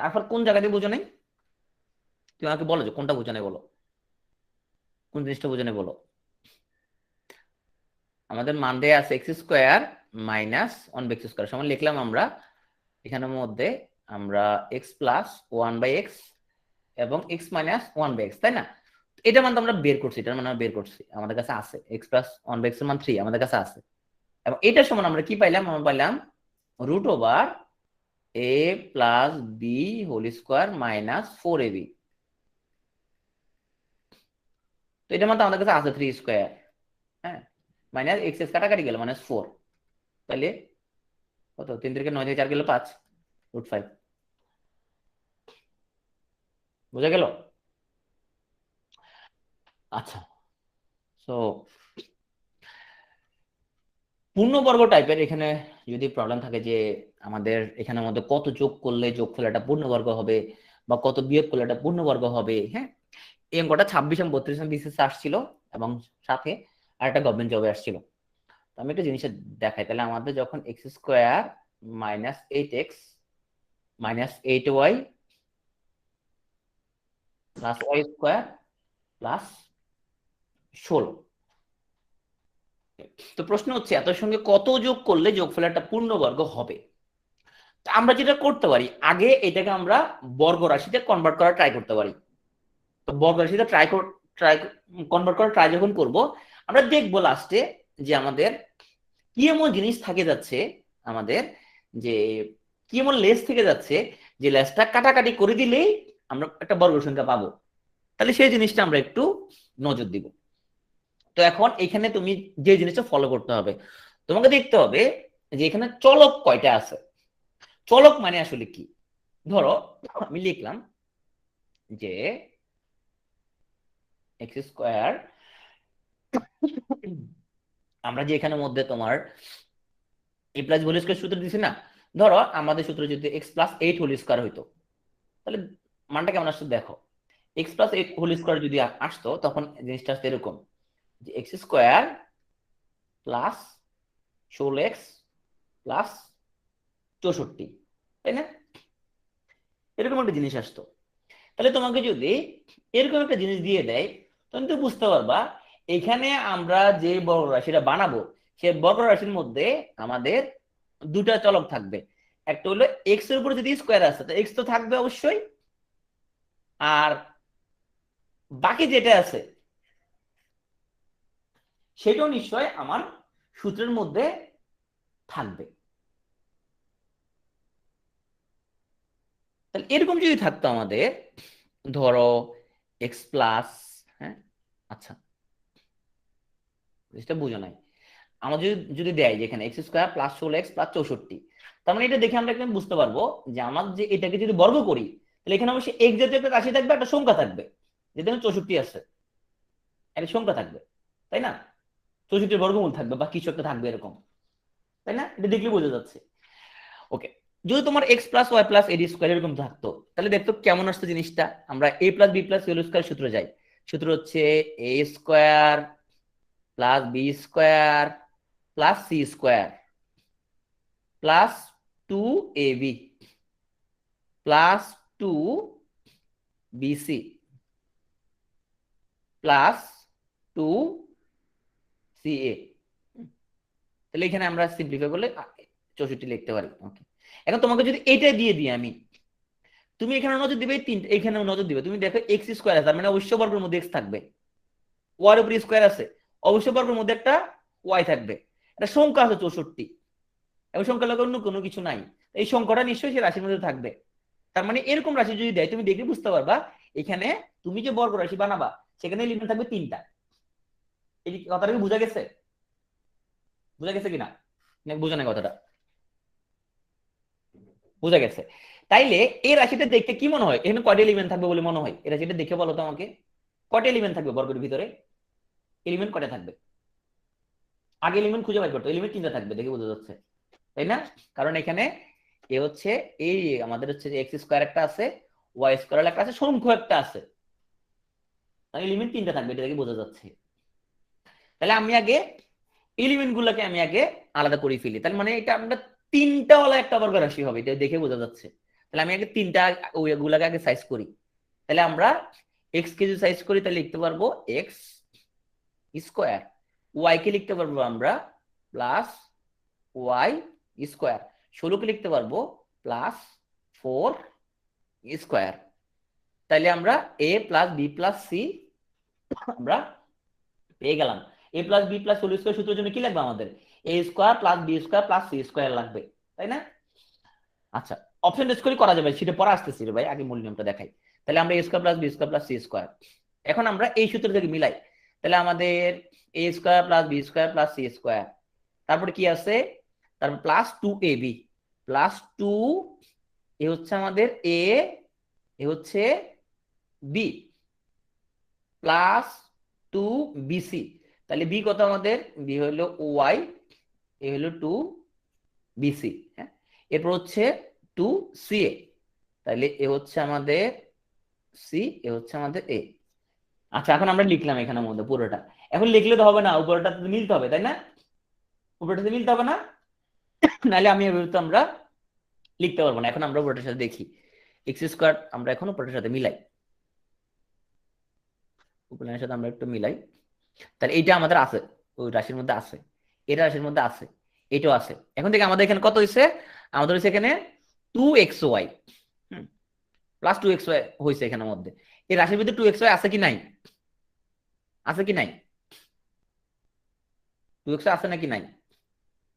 আর কোন জায়গাতে বুঝো নাই, তুমি আমাকে বলো যে কোনটা বুঝো নাই, বলো কোন জিনিসটা বুঝো নাই বলো। আমাদের মান দেয়া আছে x square minus 1/x square সমান লিখলাম আমরা এখানের মধ্যে আমরা এক্স প্লাস 1/x এবং এক্স মাইনাস 1/x, তাই না? এটা মান তো আমরা বের করছি, এটার মান আমরা বের করছি, আমাদের কাছে আছে এক্স প্লাস 1/x এর মান 3 আমাদের কাছে আছে, এবং এটার সমান আমরা কি পাইলাম, আমরা পাইলাম root over a plus B whole square minus 4ab। তো এটার মান তো আমাদের কাছে আছে 3 স্কোয়ার, হ্যাঁ, মাইনাস এক্স এক্স কাটাকাটি গেল মাইনাস 4, তাহলে কত, 3 থেকে 9 থেকে 4 গেল 5, রুট 5। বুঝা গেল? আচ্ছা, সো পূর্ণবর্গ টাইপের এখানে যদি প্রবলেম থাকে যে আমাদের এখানের মধ্যে কত যোগ করলে যোগফলটা পূর্ণবর্গ হবে বা কত বিয়োগ করলে এটা পূর্ণবর্গ হবে, হ্যাঁ, এই অঙ্কটা 26 এবং 32 বিসিএস আসছিল এবং সাথে আরেকটা গভর্নমেন্ট জবে আসছিল। তো আমি একটা জিনিস দেখাই, তাহলে আমাদের যখন x square minus 8x minus 8y plus y square plus 16, তো প্রশ্ন হচ্ছে এত সঙ্গে কত যোগ করলে যোগফল একটা পূর্ণবর্গ হবে। আমরা যেটা করতে পারি, আগে এটাকে আমরা বর্গ রাশিতে কনভার্ট করার ট্রাই করতে পারি। তো বর্গ রাশিতে ট্রাই কনভার্ট করার ট্রাই যখন করব, আমরা দেখবো লাস্টে যে আমাদের কি এমন জিনিস থাকে যাচ্ছে, আমাদের যে কি এমন লেস থেকে যাচ্ছে যে লেসটা কাটাকাটি করে দিলেই আমরা একটা বর্গ সংখ্যা পাবো। তাহলে সেই জিনিসটা আমরা একটু নজর দিব। তো এখন এখানে তুমি যে জিনিসটা ফলো করতে হবে, তোমাকে দেখতে হবে যে এখানে চলক কয়টা আছে। চলক মানে আসলে কি, ধরো আমি লিখলাম যে এক্স স্কোয়ার, আমরা যে এখানের মধ্যে তোমার এ প্লাস হোল স্কয়ার সূত্র দিছি না, ধরো আমাদের সূত্র যদি x plus eight whole square হইতো, তাহলে মানটা কেমন আসতো দেখো। X plus eight whole square যদি আসতো তখন জিনিসটা আসতো এরকম যে x square plus 16x plus 64, তাই না? এরকম একটা জিনিস আসতো। তাহলে তোমাকে যদি এরকম একটা জিনিস দিয়ে দেয় তখন তুমি বুঝতে পারবা এখানে আমরা যে বর্গ রাশিটা বানাবো সে বর্গ রাশির মধ্যে আমাদের দুটা চলক থাকবে। একটা হলো এক্স এর উপরে যদি স্কোয়ার আছে তো এক্স তো থাকবে অবশ্যই, আর বাকি যেটা আছে সেটাও নিশ্চয় আমার সূত্রের মধ্যে থাকবে। তাহলে এরকম যদি থাকতো আমাদের, ধরো এক্স প্লাস, হ্যাঁ আচ্ছা জিনিসটা বুঝো নাই, আমরা যদি যদি দেয় যেখানে x square plus 16x plus 64, তার মানে এটা দেখে আমরা একদম বুঝতে পারবো যে আমার যে এটাকে যদি বর্গ করি তাহলে এখানে অবশ্যই এক্স জাতীয় একটা রাশি থাকবে, একটা সংখ্যা থাকবে, যেখানে 64 আছে একটা সংখ্যা থাকবে, তাই না? 64 বর্গমূল থাকবে বা কিছু একটা থাকবে এরকম, তাই না? এটা দেখলে বোঝা যাচ্ছে। ওকে, যদি তোমার x plus y plus ad square এরকম থাকতো তাহলে দেখতো কেমন আসতো জিনিসটা। আমরা a plus B plus whole square সূত্র যাই, সূত্র হচ্ছে a square plus B square plus C square plus 2ab plus 2bc plus 2ca। তাহলে এখানে আমরা সিম্পলিফাই করলে 64 লিখতে পারি। ওকে, এখন তোমাকে যদি এটা দিয়ে দিই আমি, তুমি এখানে নজর দিবে তিনটা, এখানেও নজর দিবে, তুমি দেখো এক্স স্কোয়ার আছে মানে অবশ্যই বর্গের মধ্যে এক্স থাকবে, ওয়ার উপর স্কোয়ার আছে অবশ্যই বর্গের মধ্যে একটা ওয়াই থাকবে, একটা সংখ্যা আছে 64 এবং সংখ্যা লগে অন্য কোনো কিছু নাই, এই সংখ্যাটা নিশ্চয়ই সেই রাশির মধ্যে থাকবে। তার মানে এরকম রাশি যদি দেয় তুমি দেখে বুঝতে পারবা এখানে তুমি যে বর্গ রাশি বানাবা সেখানে এলিমেন্ট থাকবে তিনটা। এই কথাটা কি বোঝা গেছে? বোঝা গেছে কিনা, বোঝা নাই কথাটা? বোঝা গেছে। তাইলে এই রাশিটা দেখতে কি মনে হয়, এখানে কয়টা এলিমেন্ট থাকবে বলে মনে হয়? এই রাশিটা দেখে বলো তো আমাকে, কয়টা এলিমেন্ট থাকবে বর্গের ভিতরে? এলিমেন্ট কয়টা থাকবে? আগে এলিমেন্ট খুঁজে বের করতে, এলিমেন্ট তিনটা থাকবে দেখে বোঝা যাচ্ছে, তাই না? কারণ এখানে এ হচ্ছে এই আমাদের হচ্ছে যে এক্স স্কোয়ার একটা আছে, ওয়াই স্কোয়ার একটা আছে, সংখ্যা একটা আছে, এলিমেন্ট তিনটা থাকবে এটা দেখে বোঝা যাচ্ছে। তাহলে আমি আগে এলিমেন্ট গুলাকে আমি আগে আলাদা করে ফেলি, তার মানে এটা আমরা তিনটা ওয়ালা একটা বর্গ রাশি হবে এটা দেখে বোঝা যাচ্ছে। তাহলে আমি আগে তিনটা ওইগুলাকে আগে সাইজ করি। তাহলে আমরা এক্স কে যদি সাইজ করি তাহলে লিখতে পারবো এক্স স্কোয়ার, ওয়াই কে লিখতে পারবো আমরা প্লাস ওয়াই স্কোয়ার, 16 কে লিখতে পারবো প্লাস 4 স্কোয়ার। তাইলে আমরা a plus B plus c আমরা পেয়ে গেলাম। A plus B plus whole square সূত্রের জন্য কি লাগবে আমাদের? A square plus B square plus C square লাগবে, তাই না? আচ্ছা, অপশন টেস্ট করে করা যাবে, সেটা পরে আসতেছি রে ভাই, আগে মূল নিয়মটা দেখাই। তাহলে আমরা a square plus B square plus C square, এখন আমরা এই সূত্র থেকে মিলাই। তাহলে আমাদের a square plus B square plus C square, তারপরে কি আছে, তারপর প্লাস 2ab প্লাস 2, এ হচ্ছে আমাদের এ, এ হচ্ছে বি প্লাস 2bc। তাহলে বি কত আমাদের? বি হলো ওয়াই, এ হলো 2bc, হ্যাঁ। এরপর হচ্ছে 2ca, তাহলে এ হচ্ছে আমাদের সি, এ হচ্ছে আমাদের এ। আচ্ছা, এখন আমরা লিখলাম এখানের মধ্যে পুরোটা, এখন লিখলে তো হবে না, উপরটা মিলতে হবে, তাই না? উপরটাতে মিলতে হবে না, নাহলে আমি এভাবে তো আমরা লিখতে পারবো না। এখন আমরা উপরটার সাথে দেখি এক্স স্কোয়ার, আমরা এখন উপরটার সাথে মিলাই, উপরের সাথে আমরা একটু মিলাই। তাহলে এইটা আমাদের আছে, ওই রাশির মধ্যে আছে, এটা রাশির মধ্যে আছে, এটাও আছে। এখন থেকে আমাদের এখানে কত হয়েছে? আমাদের হচ্ছে এখানে 2xy প্লাস 2xy হয়েছে এখানের মধ্যে। এই রাশির ভিতরে 2xy আছে কি নাই? আছে কি নাই? 2xy আছে নাকি নাই?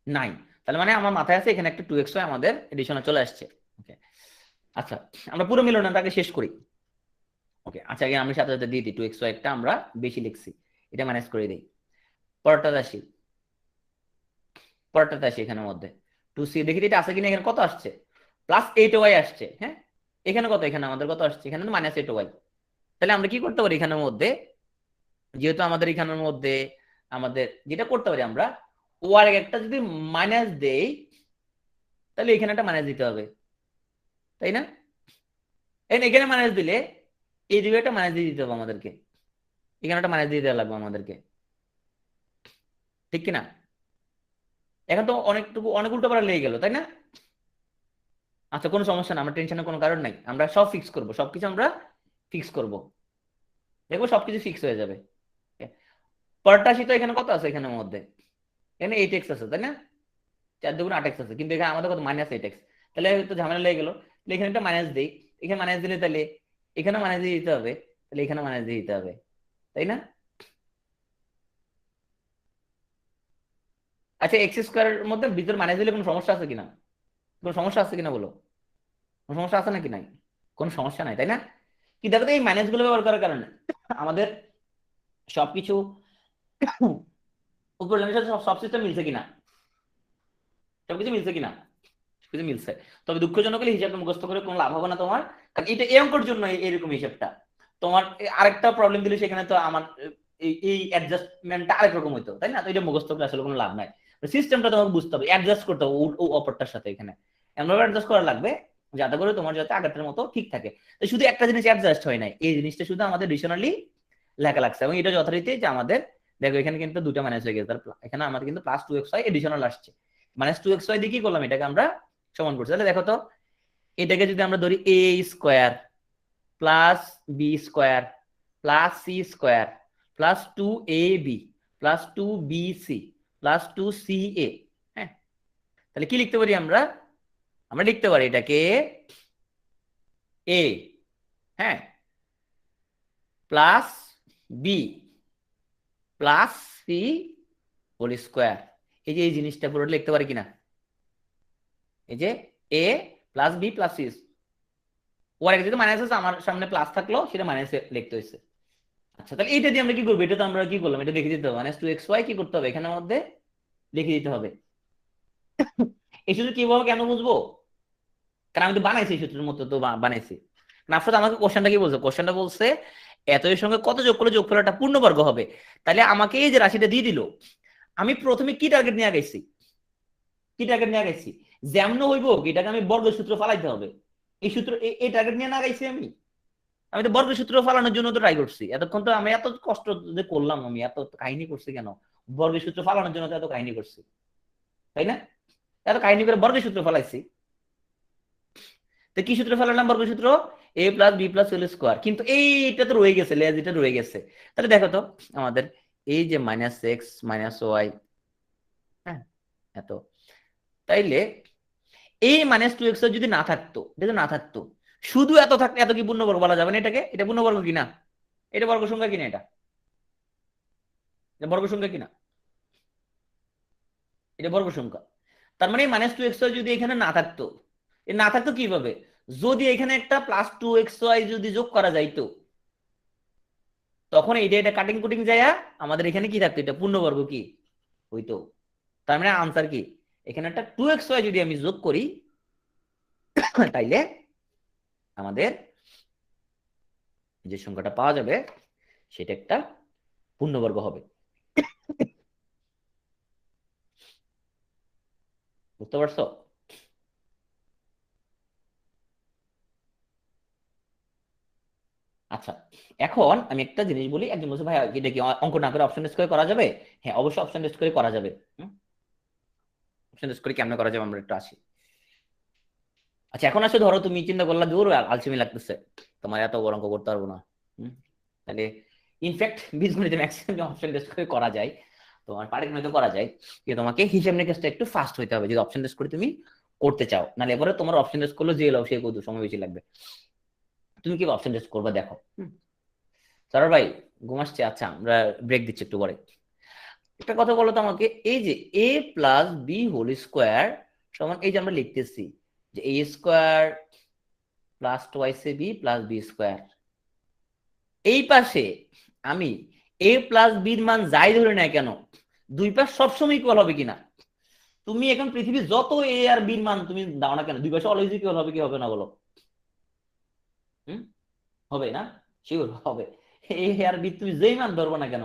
নাই। তাহলে মানে আমার মাথায় আছে এখানে একটা 2xy আমাদের এডিশনে চলে আসছে। ওকে, আচ্ছা আমরা পুরো মিলনটাকে শেষ করি। ওকে, আচ্ছা আগে আমি সাথে সাথে দিয়ে দিই 2xy একটা আমরা বেশি লিখছি, এটা ম্যানেজ করে দিই। পরেরটাতে আসি, পরেরটাতে আসি এখানের মধ্যে 2c, দেখি এটা আছে কিনা। এখানে কত আসছে? প্লাস 8y আসছে, হ্যাঁ। এখানে কত? এখানে আমাদের কত আসছে? এখানে তো মাইনাস 8y। তাহলে আমরা কি করতে পারি এখানের মধ্যে, যেহেতু আমাদের এখানের মধ্যে আমাদের যেটা করতে পারি আমরা ওয়ার একটা যদি মাইনাস দেই তাহলে এখানে একটা মাইনাস দিতে হবে, তাই না? এখানে মাইনাস দিলে এই দিকে একটা মাইনাস দিয়ে দিতে হবে আমাদেরকে, এখানে একটা মাইনাস দিয়ে দেওয়া লাগবে আমাদেরকে, ঠিক কিনা? এখন তো অনেক উল্টো পাল্টা লেগে গেল, তাই না? আচ্ছা, কোনো সমস্যা না, আমরা টেনশনের কোনো কারণ নাই, আমরা সব ফিক্স করবো, সবকিছু আমরা ফিক্স করবো, দেখবো সবকিছু ফিক্স হয়ে যাবে। পরেরটা তো এখানে কত আছে, এখানের মধ্যে এখানে 8x আছে, তাই না? 4 2 8x আছে, কিন্তু এখানে আমাদের কত -8x, তাহলে তো ঝামেলা লেগে গেল। তাহলে এখানে একটা মাইনাস দেই, এখানে মাইনাস দিলে তাহলে এখানে মাইনাস দিয়ে দিতে হবে, তাহলে এখানে মাইনাস দিয়ে দিতে হবে, তাই না? আচ্ছা, এক্স স্কোয়ারের মধ্যে ভিতরে মাইনাস দিলে কোনো সমস্যা আছে কিনা? কোনো সমস্যা আছে কিনা বলো? কোনো সমস্যা আছে নাকি? নাই, কোনো সমস্যা নাই, তাই না? কি দেখো তো, এই মাইনাস গুলো ব্যবহার করার কারণে আমাদের সবকিছু উপর লাইনের সাথে সব সিস্টেম মিলছে কিনা, সবকিছু মিলছে কিনা, কিছু মিলছে। তবে দুঃখজনক হলে হিসাবটা মুখস্থ করে কোনো লাভ হবে না তোমার, কারণ এটা এই অঙ্কের জন্য এরকম হিসাবটা। তোমার আরেকটা প্রবলেম দিলে সেখানে তো আমার এই অ্যাডজাস্টমেন্টটা আরেক রকম হইতো, তাই না? তো এটা মুখস্থ করে আসলে কোনো লাভ নাই, সিস্টেমটা তোমাকে বুঝতে হবে, অ্যাডজাস্ট করতে হবে ও অপরটার সাথে, এখানে এমনভাবে অ্যাডজাস্ট করা লাগবে যাতে করে তোমার যাতে আগেরটার মতো ঠিক থাকে। তো শুধু একটা জিনিস অ্যাডজাস্ট হয় নাই, এই জিনিসটা শুধু আমাদের ডিশনালি লেখা লাগছে, এবং এটা যথারীতি যে আমাদের দেখো এখানে কিন্তু দুটো মাইনাস হয়ে গেছে, এখানে আমাদের কিন্তু +2xy এডিশনাল আসছে, -2xy দিয়ে কি করলাম, এটাকে আমরা সমান করছি। তাহলে দেখো তো, এটাকে যদি আমরা ধরি a square plus B square plus C square plus 2ab plus 2bc plus 2ca, হ্যাঁ, তাহলে কি লিখতে পারি আমরা? আমরা লিখতে পারি এটাকে a, হ্যাঁ, plus B plus C whole square, এই যে এই জিনিসটা পুরো লিখতে পারি কিনা, এই যে a plus B plus c, ওর আগে যদি মাইনাস আছে আমার সামনে প্লাস থাকলো, সেটা মাইনাসে লিখতে হয়েছে। আচ্ছা, তাহলে এইটা দিয়ে আমরা কি করবো, এটা তো আমরা কি করলাম, এটা লিখে দিতে হবে, -2xy কি করতে হবে এখানের মধ্যে লিখে দিতে হবে। এই সূত্র কিভাবে কেন বুঝবো, কারণ আমি তো বানাইছি এই সূত্রের মতো, তো বানাইছি। নাফসাদ আমাকে কোশ্চেনটা কি বলছে, কোশ্চেনটা বলছে এত এর সঙ্গে কত যোগ করলে যোগফল একটা পূর্ণবর্গ হবে। তাহলে আমাকে এই যে রাশিটা দিয়ে দিল, আমি প্রথমে কি টার্গেট নিয়ে গেছি, কি টার্গেট নিয়ে গেছি, যেমন হইব এটাকে আমি বর্গের সূত্র ফালাইতে হবে, এই সূত্র এই টার্গেট নিয়ে না গাইছি আমি তো বর্গের সূত্র ফালানোর জন্য তো ট্রাই করছি এতক্ষণ, তো আমি এত কষ্ট যে করলাম, আমি এত কাহিনী করছি কেন, বর্গের সূত্র ফালানোর জন্য তো এত কাহিনী করছি, তাই না? এত কাহিনী করে বর্গের সূত্র ফালাইছি, তো কি সূত্র ফেলালাম, বর্গের সূত্র a plus B plus whole square, কিন্তু এইটা তো রয়ে গেছে, লেজ এটা রয়ে গেছে। তাহলে দেখো তো আমাদের এই যে -x -y, হ্যাঁ, এত, তাইলে এই -2x যদি না থাকতো, এটা না থাকতো, শুধু এত থাকতো, এত কি পূর্ণবর্গ বলা যাবে না এটাকে? এটা পূর্ণবর্গ কিনা, এটা বর্গ সংখ্যা কিনা, এটা বর্গ সংখ্যা কিনা, এটা বর্গ সংখ্যা। তার মানে -2xy যদি এখানে না থাকতো, এ না থাকতো কিভাবে, যদি এখানে একটা +2xy যদি যোগ করা যাইতো, তখন এটা কাটিং কুটিং যায় আমাদের এখানে কি থাকতো, এটা পূর্ণবর্গ কি হইতো। তার মানে আনসার কি, এখানে একটা 2xy যদি আমি যোগ করি, তাইলে আমাদের যে সংখ্যাটা পাওয়া যাবে সেটা একটা পূর্ণবর্গ হবে। বুঝতে পারছো? আচ্ছা, এখন আমি একটা জিনিস বলি, একজন বলছে ভাই এটা কি অঙ্ক না করে অপশন টেস্ট করে করা যাবে? হ্যাঁ, অবশ্যই অপশন টেস্ট করে করা যাবে। অপশন টেস্ট করে কেমন করা যাবে আমরা একটু আসি। আচ্ছা, এখন আসলে ধরো তুমি চিন্তা করলা দূর আলসেমি লাগতেছে, তোমার এত বড় অঙ্ক করতে পারবো না, তাহলে ইনফ্যাক্ট বীজগণিতে ম্যাক্সিমাম অপশন টেস্ট করে করা যায়, তোমার পাটিগণিতে করা যায়, কিন্তু তোমাকে হিসাব নিকাশটা একটু ফাস্ট হইতে হবে যদি অপশন টেস্ট করে তুমি করতে চাও, নাহলে এবারে তোমার অপশন টেস্ট করলে যে লাও সে কত সময় বেশি লাগবে। তুমি কি অপশন টেস্ট করবে দেখো। স্যার ভাই ঘুম আসছে, আচ্ছা আমরা ব্রেক দিচ্ছি একটু পরে। একটা কথা বলো তো আমাকে, এই যে a plus B whole square সমান, এই যে আমরা লিখতেছি যে a square plus twice A B plus B square, এই পাশে আমি a প্লাস বির মান যাই ধরে নেয় কেন, দুই পাশ সবসময় ইকুয়াল হবে কিনা। তুমি এখন পৃথিবীর যত a আর বির মান তুমি দাও না কেন, দুই পাশে অলওয়েজ ইকুয়াল হবে কি হবে না বলো? হবে না? শিওর হবে। a আর বি তুমি যেই মান ধরবো না কেন,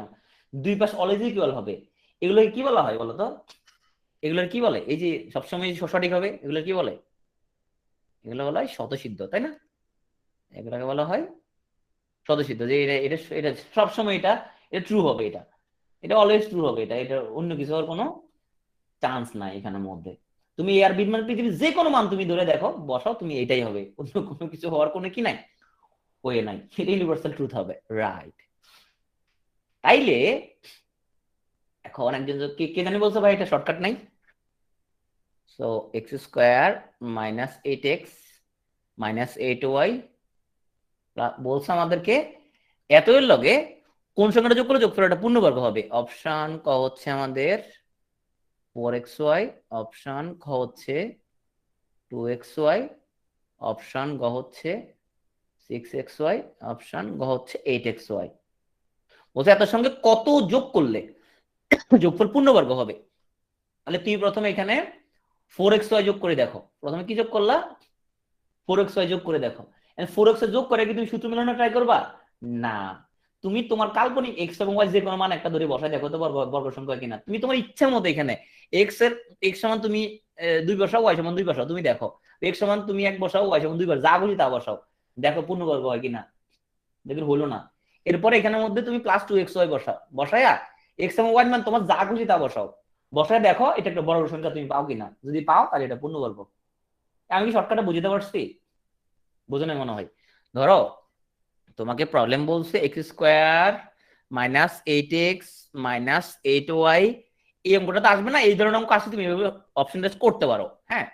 দুই পাশ অলওয়েজ ইকুয়াল হবে। এগুলোকে কি বলা হয় বলো তো? এগুলোর কি বলে? এই যে সবসময় সঠিক হবে, এগুলো কি বলে? এগুলো বলা হয় স্বতঃসিদ্ধ, তাই না? এগুলোকে বলা হয় স্বতঃসিদ্ধ, যে এটা এটা এটা সবসময় এটা এটা ট্রু হবে, এটা এটা অলওয়েজ ট্রু হবে, এটা এটা অন্য কিছু হওয়ার কোনো চান্স নাই এখানের মধ্যে। তুমি এ আর বি মানে পৃথিবীর যে কোনো মান তুমি ধরে দেখো, বসাও, তুমি এটাই হবে, অন্য কোনো কিছু হওয়ার কোনো কি নাই, ওয়ে নাই, এটা ইউনিভার্সাল ট্রুথ হবে, রাইট। তাইলে এখন একজন কে কে জানি বলছো ভাই এটা শর্টকাট নাই। So x square minus 8x minus 8y বলছে আমাদেরকে এত এর লগে কোন সংখ্যাটা যোগ করলে যোগফলটা পূর্ণবর্গ হবে। অপশন ক হচ্ছে আমাদের 4xy, অপশন খ হচ্ছে 2xy, অপশন গ হচ্ছে 6xy, অপশন গ হচ্ছে 8xy। বলছে এত সঙ্গে কত যোগ করলে যোগফল পূর্ণবর্গ হবে। তাহলে তুমি প্রথমে এখানে 4xy যোগ করে দেখো। প্রথমে কি যোগ করলা? 4xy যোগ করে দেখো। 4xy যোগ করে কি তুমি সূত্র মিলানো ট্রাই করবা? না, তুমি তোমার কাল্পনিক এক্স এবং ওয়াই যে কোনো মান একটা ধরে বসায় দেখো তো বর্গ সংখ্যা কিনা। তুমি তোমার ইচ্ছা মতো এখানে এক্স এর এক্স সমান তুমি 2 বসাও, ওয়াই সমান 2 বসাও, তুমি দেখো এক্স সমান তুমি 1 বসাও, ওয়াই সমান 2 বসাও, যা খুশি তা বসাও, দেখো পূর্ণবর্গ হয় কিনা। দেখলে হলো না। এরপরে এখানের মধ্যে তুমি +2xy বসায়া এক্স এবং ওয়াই মান তোমার যা খুশি তা বসাও, বসায় দেখো এটা একটা বর্গ সংখ্যা তুমি পাও কিনা। যদি পাও তাহলে এটা পূর্ণবর্গ। আমি কি শর্টকাটে বুঝতে পারছি? বুঝো না মনে হয়। ধরো তোমাকে প্রবলেম বলছে x square minus 8x minus 8y, এই অঙ্কটা তো আসবে না, এই ধরনের অঙ্ক আসলে তুমি এভাবে অপশন টেস্ট করতে পারো। হ্যাঁ,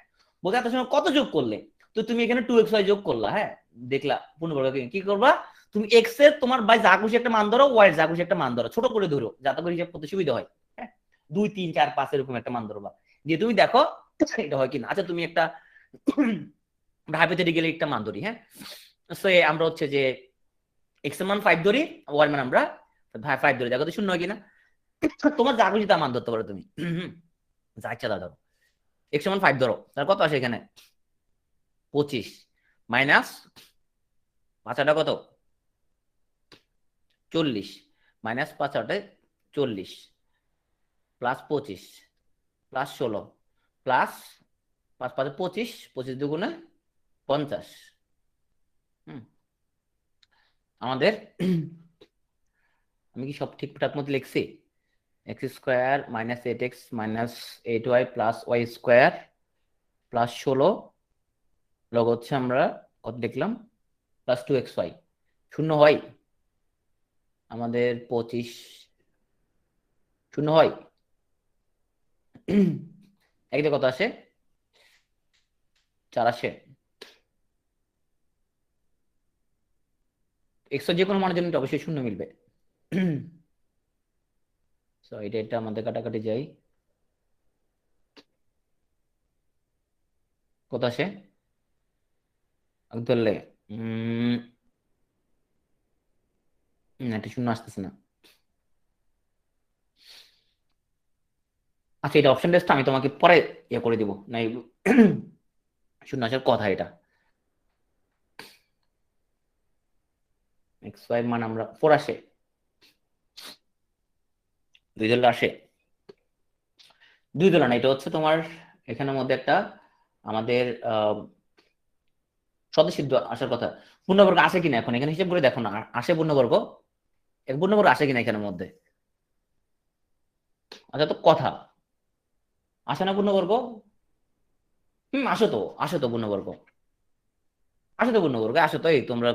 বলতে এত সময় কত যোগ করলে, তো তুমি এখানে 2xy যোগ করলা। হ্যাঁ, দেখলা পূর্ণবর্গ কি করবা, তুমি এক্স এর তোমার বাই যা খুশি একটা মান ধরো, ওয়াই এর যা খুশি একটা মান ধরো, ছোট করে ধরো যাতে করে হিসাব করতে সুবিধা হয়। হ্যাঁ, 2 3 4 5 এরকম একটা মান ধরবা, দিয়ে তুমি দেখো এটা হয় কিনা। আচ্ছা তুমি একটা হাইপোথেটিক্যালি একটা মান ধরি। হ্যাঁ, সো আমরা হচ্ছে যে এক্স এর মান 5 ধরি, ওয়াই মান আমরা 5 ধরি, দেখো তো শূন্য হয় কিনা। তোমার যা খুশি তা মান ধরতে পারো তুমি, যা ইচ্ছা তা ধরো। এক্স সমান 5 ধরো, তার কত আসে এখানে 25 মাইনাস 5 কত 40 মাইনাস 5 40 প্লাস 25 প্লাস 16 প্লাস 5 5 25, 25 দুগুণে 50। আমাদের আমি কি সব ঠিকঠাক মতো লিখছি? X square minus 8x minus 8y plus y square plus 16 লগ হচ্ছে আমরা কত দেখলাম প্লাস 2xy, শূন্য হয় আমাদের 25, শূন্য হয় একদিকে কত আসে 4 আসে। এক্স যে কোনো মানের জন্য অবশ্যই শূন্য মিলবে। সো এটা আমাদের কাটাকাটি যাই, কত আসে ধরলে এটা শূন্য আসতেছে না। আচ্ছা এটা অপশন টেস্ট আমি তোমাকে পরে ইয়ে করে দিব না, শূন্য আসার কথা। এটা এক্স ওয়াই মান আমরা 4 আসে, 2 ধরলে আসে, 2 ধরলে না, এটা হচ্ছে তোমার এখানের মধ্যে একটা আমাদের স্বতঃসিদ্ধ আসার কথা। পূর্ণবর্গ আসে কিনা এখন এখানে হিসাব করে দেখো না, আসে পূর্ণবর্গ, এক পূর্ণবর্গ আসে কিনা এখানের মধ্যে। আচ্ছা তো কথা আসে না পূর্ণবর্গ? আসো তো, আসো তো পূর্ণবর্গ, আসো তো পূর্ণবর্গ, আসো তো। এই তোমরা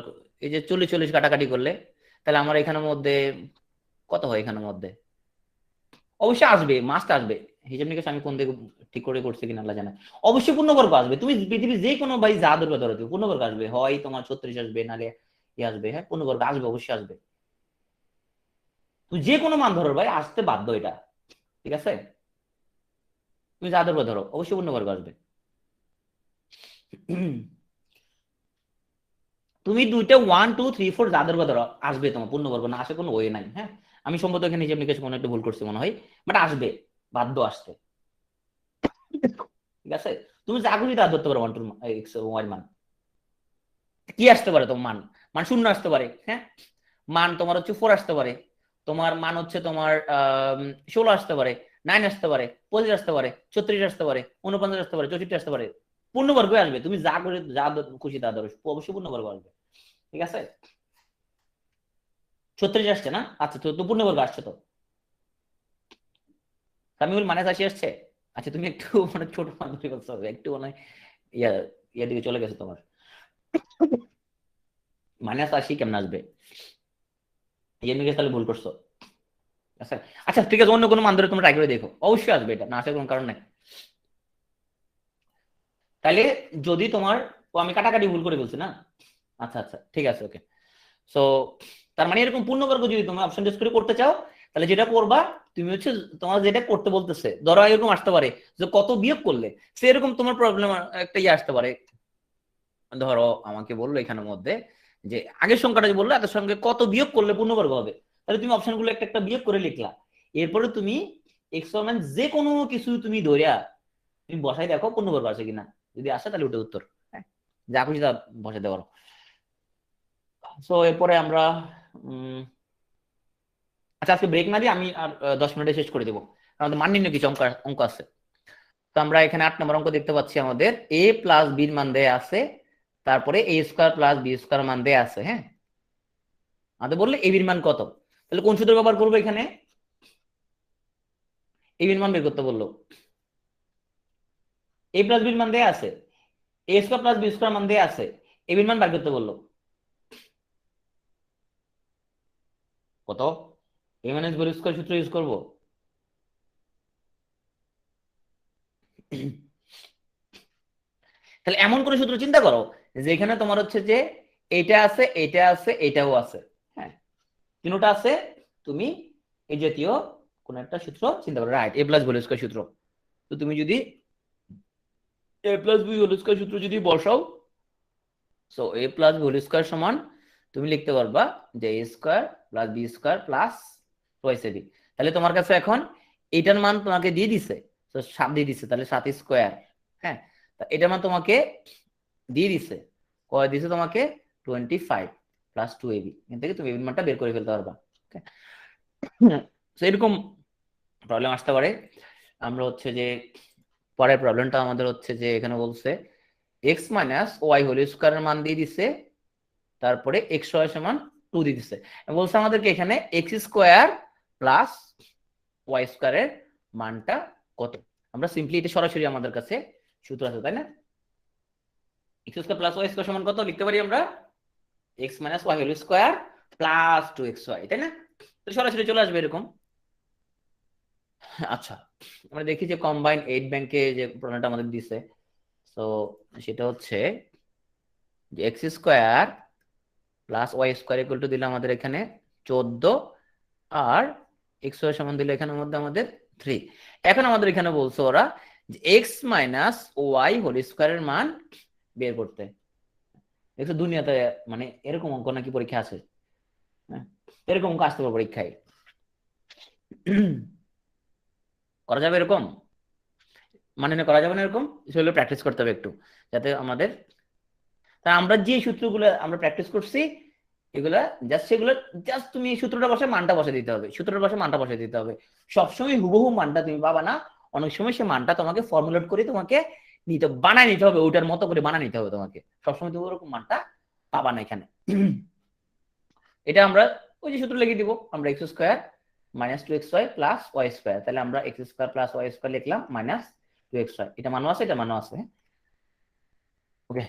এই যে 40 40 কাটাকাটি করলে তাহলে আমার এখানের মধ্যে কত হয়, এখানের মধ্যে অবশ্যই আসবে, মাস্ট আসবে। হিসাব নিকাশ আমি কোন দিকে ঠিক করে করছি কিনা আল্লাহ জানে। অবশ্যই পূর্ণবর্গ আসবে, তুমি পৃথিবীর যে কোনো ভাই যা ধরবে ধরো, তুমি পূর্ণবর্গ আসবে, হয় তোমার 36 আসবে, নালে আসবে। হ্যাঁ, পূর্ণবর্গ আসবে, অবশ্যই আসবে। তুমি যে কোনো মান ধরো ভাই, আসতে বাধ্য এটা, ঠিক আছে? তুমি যা ধরবে ধরো, অবশ্যই পূর্ণবর্গ আসবে। তুমি দুইটা 1 2 3 4 যা ধরবে ধরো, আসবে তোমার পূর্ণবর্গ, না আসে কোনো ওয়ে নাই। হ্যাঁ, আমি সম্ভবত এখানে হিসাব নিকাশ মনে একটু ভুল করছি মনে হয়, বাট আসবে, বাধ্য আসতে, ঠিক আছে? তুমি যা খুশি তা ধরতে পারো, 1 2 এক্স ওয়াই মান কি আসতে পারে, তোমার মান মান শূন্য আসতে পারে। হ্যাঁ, মান তোমার হচ্ছে 4 আসতে পারে, তোমার মান হচ্ছে তোমার 16 আসতে পারে, 9 আসতে পারে, 25 আসতে পারে, 34 আসতে পারে, 49 আসতে পারে, 64 আসতে পারে, পূর্ণবর্গই আসবে। তুমি যা করে যা খুশি তা ধরো, অবশ্যই পূর্ণবর্গ আসবে। ঠিক আছে, 36 আসছে না? আচ্ছা, তো পূর্ণবর্গ আসছে তো। সামিউল মানে 80 আসছে। আচ্ছা, তুমি একটু মানে ছোট মানুষ বলছো, একটু মানে ইয়া ইয়া দিকে চলে গেছে তোমার। -80 কেমন আসবে? ইয়ে নিয়ে তাহলে ভুল করছো। আচ্ছা আচ্ছা, ঠিক আছে, অন্য কোনো মান ধরে তোমরা ট্রাই করে দেখো, অবশ্যই আসবে, এটা না আসার কোনো কারণ নাই। তাহলে যদি তোমার, ও আমি কাটাকাটি ভুল করে বলছি না? আচ্ছা আচ্ছা, ঠিক আছে, ওকে। সো তার মানে এরকম পূর্ণবর্গ যদি তুমি অপশন চয়েস করে করতে চাও, তাহলে যেটা করবা, তুমি হচ্ছে তোমার যেটা করতে বলতেছে, ধরো এরকম আসতে পারে যে কত বিয়োগ করলে, সেরকম তোমার প্রবলেম একটা ইয়ে আসতে পারে। ধরো আমাকে বললো এখানের মধ্যে যে আগের সংখ্যাটা যে বললো এত সঙ্গে কত বিয়োগ করলে পূর্ণবর্গ হবে, তাহলে তুমি অপশনগুলো একটা একটা বিয়োগ করে লিখলা। এরপরে তুমি এক্সপেরিমেন্ট যে কোনো কিছু তুমি ধরিয়া তুমি বসাই দেখো পূর্ণবর্গ আছে কিনা, যদি আসে তাহলে ওটা উত্তর। হ্যাঁ, যা খুশি তা বসাতে পারো। সো এরপরে আমরা আচ্ছা, আজকে ব্রেক না দিয়ে আমি আর 10 মিনিটে শেষ করে দেবো, কারণ আমাদের মান নির্ণয় কিছু অঙ্ক অঙ্ক আছে। তো আমরা এখানে 8 নম্বর অঙ্ক দেখতে পাচ্ছি, আমাদের a প্লাস বির মান দেয়া আছে, তারপরে a square plus B square মান দেয়া আছে। হ্যাঁ, আমাদের বললে a বির মান কত, তাহলে কোন সূত্র ব্যবহার করবো এখানে? a বির মান বের করতে বললো, a প্লাস বির মান দেয়া আছে, a square plus B square মান দেয়া আছে, a বির মান বের করতে বললো কত? a মাইনাস বি স্কোয়ার সূত্র ইউজ করবো। তাহলে এমন করে সূত্র চিন্তা করো যেখানে তোমার হচ্ছে যে এটা আছে, এটা আছে, এটাও আছে। হ্যাঁ, তিনটা আছে, তুমি এই জাতীয় কোন একটা সূত্র চিন্তা করো। Right, a plus B whole square সূত্র। তো তুমি যদি a plus B whole square সূত্র যদি বসাও, so a plus B whole square সমান তুমি লিখতে পারবা যে a square plus b square plus twice a b. তাহলে তোমার কাছে এখন এটার মান তোমাকে দিয়ে দিছে, তো 7 দিয়ে দিছে, তাহলে 7 স্কয়ার। হ্যাঁ, এটার মান তোমাকে দিয়ে দিছে, কয় দিছে তোমাকে? 25 প্লাস 2ab। এখান থেকে তুমি এবি মানটা বের করে ফেলতে পারবা। এরকম প্রবলেম আসতে পারে। আমরা হচ্ছে যে পরের প্রবলেমটা আমাদের হচ্ছে যে এখানে বলছে এক্স মাইনাস ওয়াই হোল স্কোয়ারের মান দিয়ে দিছে, তারপরে এক্স ওয়াই সমান 2 দিয়ে দিছে, বলছে আমাদেরকে এখানে এক্স স্কোয়ার প্লাস ওয়াই স্কোয়ারের মানটা কত। আমরা সিম্পলি এটা সরাসরি আমাদের কাছে সূত্র আছে, তাই না? X square plus y square সমান কত লিখতে পারি আমরা? X minus y whole square plus 2xy, তাই না? তো সরাসরি চলে আসবে এরকম। আচ্ছা, আমরা দেখি যে কম্বাইন 8 ব্যাংকে যে প্রশ্নটা আমাদের দিছে, তো সেটা হচ্ছে যে x square plus y square equal to দিলে আমাদের এখানে 14, আর এক্স ওয়াই সমান দিলে এখানে মধ্যে আমাদের 3। এখন আমাদের এখানে বলছে ওরা যে এক্স মাইনাস ওয়াই হোল স্কোয়ারের মান বের করতে। দেখছো দুনিয়াতে মানে এরকম অঙ্ক নাকি পরীক্ষা আছে? হ্যাঁ, এরকম অঙ্ক আসতে পারে পরীক্ষায়। করা যাবে এরকম? মানে না করা যাবে না এরকম, সেগুলো প্র্যাকটিস করতে হবে একটু, যাতে আমাদের, তা আমরা যে সূত্রগুলো আমরা প্র্যাকটিস করছি এগুলা জাস্ট সেগুলো জাস্ট তুমি সূত্রটা বসে মানটা বসে দিতে হবে, সূত্রটা বসে মানটা বসে দিতে হবে। সবসময় হুবহু মানটা তুমি পাবা না, অনেক সময় সে মানটা তোমাকে ফর্মুলেট করে তোমাকে নিতে বানায় নিতে হবে, ওটার মতো করে বানায় নিতে হবে তোমাকে। সবসময় তুমি ওরকম মানটা পাবা না এখানে। এটা আমরা ওই যে সূত্র লিখে দিব, আমরা x square minus 2xy plus y square, তাহলে আমরা x square plus y square লিখলাম মাইনাস 2xy, এটা মানো আছে, এটা মানো আছে। ওকে,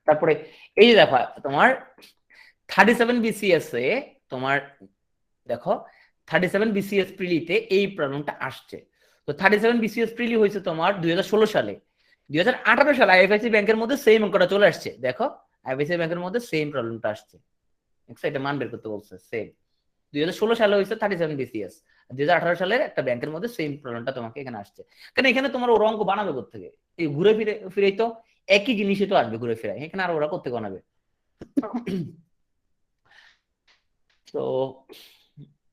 তারপরে এই যে দেখো তোমার 37 বিসিএস এ তোমার দেখো 37 বিসিএস প্রিলিতে এই প্রবলেমটা আসছে। তো 37 বিসিএস প্রিলি হয়েছে তোমার 2016 সালে। 2018 সালে আইএফআইসি ব্যাংকের মধ্যে সেম অঙ্কটা চলে আসছে। দেখো আইএফআইসি ব্যাংকের মধ্যে সেম প্রবলেমটা আসছে, এটা মান বের করতে বলছে সেম। 2016 সালে হয়েছে 37 বিসিএস, 2018 সালের একটা ব্যাংকের মধ্যে সেম প্রবলেমটা তোমাকে এখানে আসছে। কারণ এখানে তোমার ওরা অঙ্ক বানাবে কোথেকে? এই ঘুরে ফিরে ফিরেই তো একই জিনিসই তো আসবে ঘুরে ফিরে, এখানে আর ওরা কোথেকে বানাবে? তো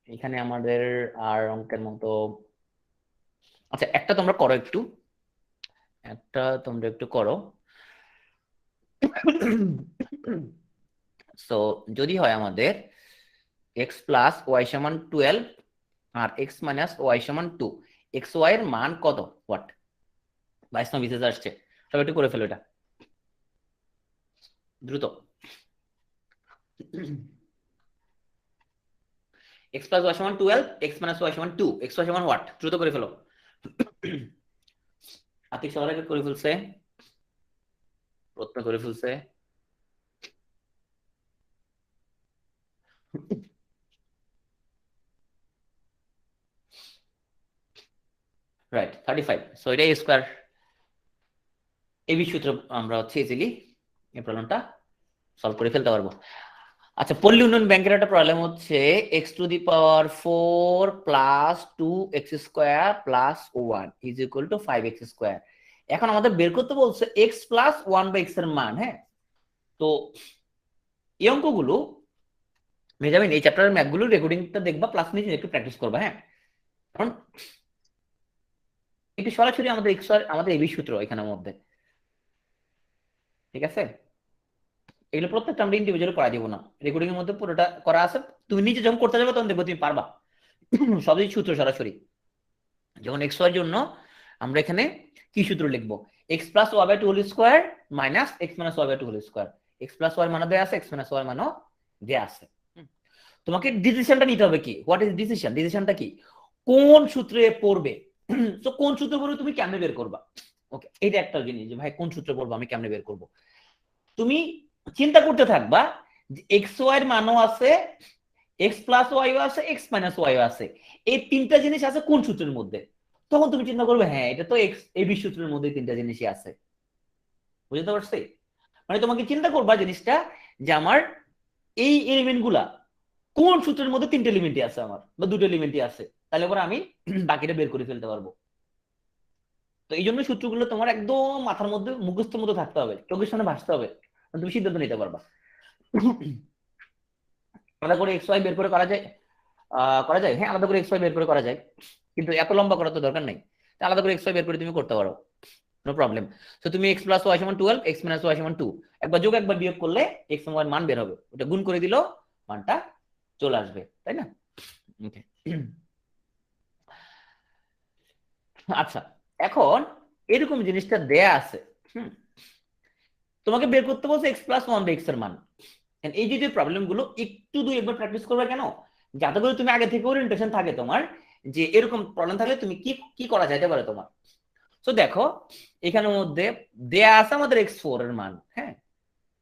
এখানে আমাদের আর অঙ্কের মতো, আচ্ছা একটা তোমরা করো একটু, একটা তোমরা একটু করো। সো যদি হয় আমাদের এক্স প্লাস ওয়াই সমান 12 আর এক্স মাইনাস ওয়াই সমান 2, এক্স ওয়াই এর মান কত হোয়াট 22 নম্বর মেসেজ আসছে, সবাই একটু করে ফেলো এটা দ্রুত। x plus y সমান 12, x minus y সমান 2, x y সমান হোয়াট, দ্রুত করে ফেলো। আতিক সবার আগে করে ফেলছে, প্রশ্ন করে ফেলছে। রাইট 35, সো এটা a স্কয়ার। এবি সূত্র আমরা হচ্ছে ইজিলি এই প্রবলেমটা সলভ করে ফেলতে পারবো। আচ্ছা, পল্লী উন্নয়ন ব্যাংকের একটা প্রবলেম হচ্ছে x to the power 4 plus 2x square plus 1 is equal to 5x square. এখন আমাদের বের করতে বলছে x প্লাস 1/x এর মান। হ্যাঁ, তো এই অঙ্কগুলো মেজাবিন এই চ্যাপ্টারের ম্যাথগুলো রেকর্ডিংটা দেখবা, প্লাস নিজে একটু প্র্যাকটিস করবা। হ্যাঁ, কারণ একটু সরাসরি আমাদের x আর আমাদের এবি সূত্র এখানের মধ্যে, ঠিক আছে? এগুলো প্রত্যেকটা আমরা ইন্ডিভিজুয়ালি করা দিব না, রেকর্ডিং এর মধ্যে পুরোটা করা আছে। তুমি নিজে যখন করতে যাবে তখন দেখবো তুমি পারবা সবই সূত্র সরাসরি। যখন এক্স ওয়াই জন্য আমরা এখানে কি সূত্র লিখবো, x plus y by two whole square minus x minus y by two whole square. X plus y মানে দেয়া আছে, এক্স মাইনাস ওয়াই মানে দেয়া আছে। তোমাকে ডিসিশনটা নিতে হবে কি, হোয়াট ইজ ডিসিশন, ডিসিশনটা কি, কোন সূত্রে পড়বে। তো কোন সূত্রে পড়বে তুমি কেমনে বের করবা। ওকে, এটা একটা জিনিস যে ভাই কোন সূত্রে পড়বো আমি কেমনে বের করব। তুমি চিন্তা করতে থাকবা যে এক্স ওয়াই এর মানও আছে, এক্স প্লাস ওয়াই আছে, এক্স মাইনাস ওয়াই আছে, এই তিনটা জিনিস আছে কোন সূত্রের মধ্যে। তখন তুমি চিন্তা করবে হ্যাঁ এটা তো এক্স এবি সূত্রের মধ্যে তিনটা জিনিসই আছে। বুঝতে পারছি? মানে তোমাকে চিন্তা করবা জিনিসটা যে আমার এই এলিমেন্ট গুলা কোন সূত্রের মধ্যে তিনটা এলিমেন্টই আছে আমার, বা দুটো এলিমেন্টই আছে, তাহলে পরে আমি বাকিটা বের করে ফেলতে পারবো। তো এই জন্য সূত্রগুলো তোমার একদম মাথার মধ্যে মুখস্থের মধ্যে থাকতে হবে, চোখের সামনে ভাসতে হবে, তুমি সিদ্ধান্ত নিতে পারবা। আলাদা করে এক্স ওয়াই বের করে করা যায়, করা যায়, হ্যাঁ আলাদা করে এক্স ওয়াই বের করে করা যায়, কিন্তু এত লম্বা করার তো দরকার নেই। আলাদা করে এক্স ওয়াই বের করে তুমি করতে পারো, নো প্রবলেম। তো তুমি এক্স প্লাস ওয়াই সমান 12, এক্স মাইনাস ওয়াই সমান 2, একবার যোগ একবার বিয়োগ করলে এক্স ওয়াই মান বের হবে, ওটা গুণ করে দিলেও মানটা চলে আসবে, তাই না? ওকে, আচ্ছা এখন এরকম জিনিসটা দেয়া আছে, তোমাকে বের করতে বলছে এক্স প্লাস 1/x এর মান। এই যে প্রবলেম গুলো একটু দুই একবার প্র্যাকটিস করবে, কেন, যাতে করে তুমি আগে থেকে ওরিয়েন্টেশন থাকে তোমার যে এরকম প্রবলেম থাকলে তুমি কি কি করা যাইতে পারে তোমার। তো দেখো এখানের মধ্যে দেয়া আছে আমাদের x4 এর মান, হ্যাঁ,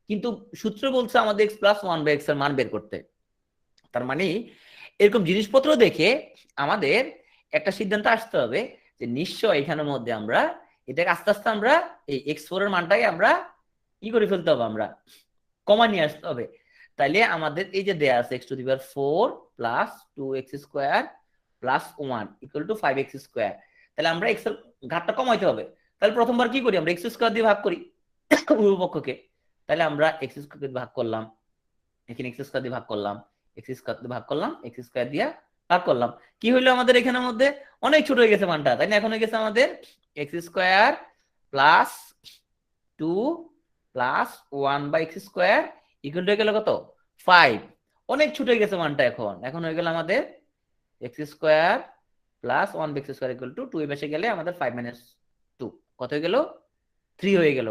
কিন্তু সূত্র বলছে আমাদের x প্লাস 1/x এর মান বের করতে। তার মানে এরকম জিনিসপত্র দেখে আমাদের একটা সিদ্ধান্ত আসতে হবে যে নিশ্চয় এখানের মধ্যে আমরা এটাকে আস্তে আস্তে আমরা এই x4 এর মানটাকে আমরা কি করে ফেলতে হবে, আমরা কমা নিয়ে আসতে হবে। তাইলে আমাদের এই যে দেয়া আছে x to the power 4 plus 2x square plus 1 equal to 5x square, তাহলে আমরা x এর ঘাতটা কমাইতে হবে। তাহলে প্রথমবার কি করি, আমরা x স্কয়ার দিয়ে ভাগ করি উভয় পক্ষকে। তাহলে আমরা x স্কয়ার দিয়ে ভাগ করলাম, এখানে x স্কয়ার দিয়ে ভাগ করলাম, x স্কয়ার দিয়ে ভাগ করলাম, x স্কয়ার দিয়ে ভাগ করলাম, কি হইলো আমাদের এখানের মধ্যে অনেক ছোট হয়ে গেছে মানটা, তাই না? এখন হয়ে গেছে আমাদের x square plus 2 plus 1/x square equal two হয়ে গেল কত, 5। অনেক ছোট হয়ে গেছে মানটা, এখন হয়ে গেল আমাদের x square plus 1/x square equal two 2 এ বসে গেলে আমাদের 5 মাইনাস 2 কত হয়ে গেল, 3 হয়ে গেল।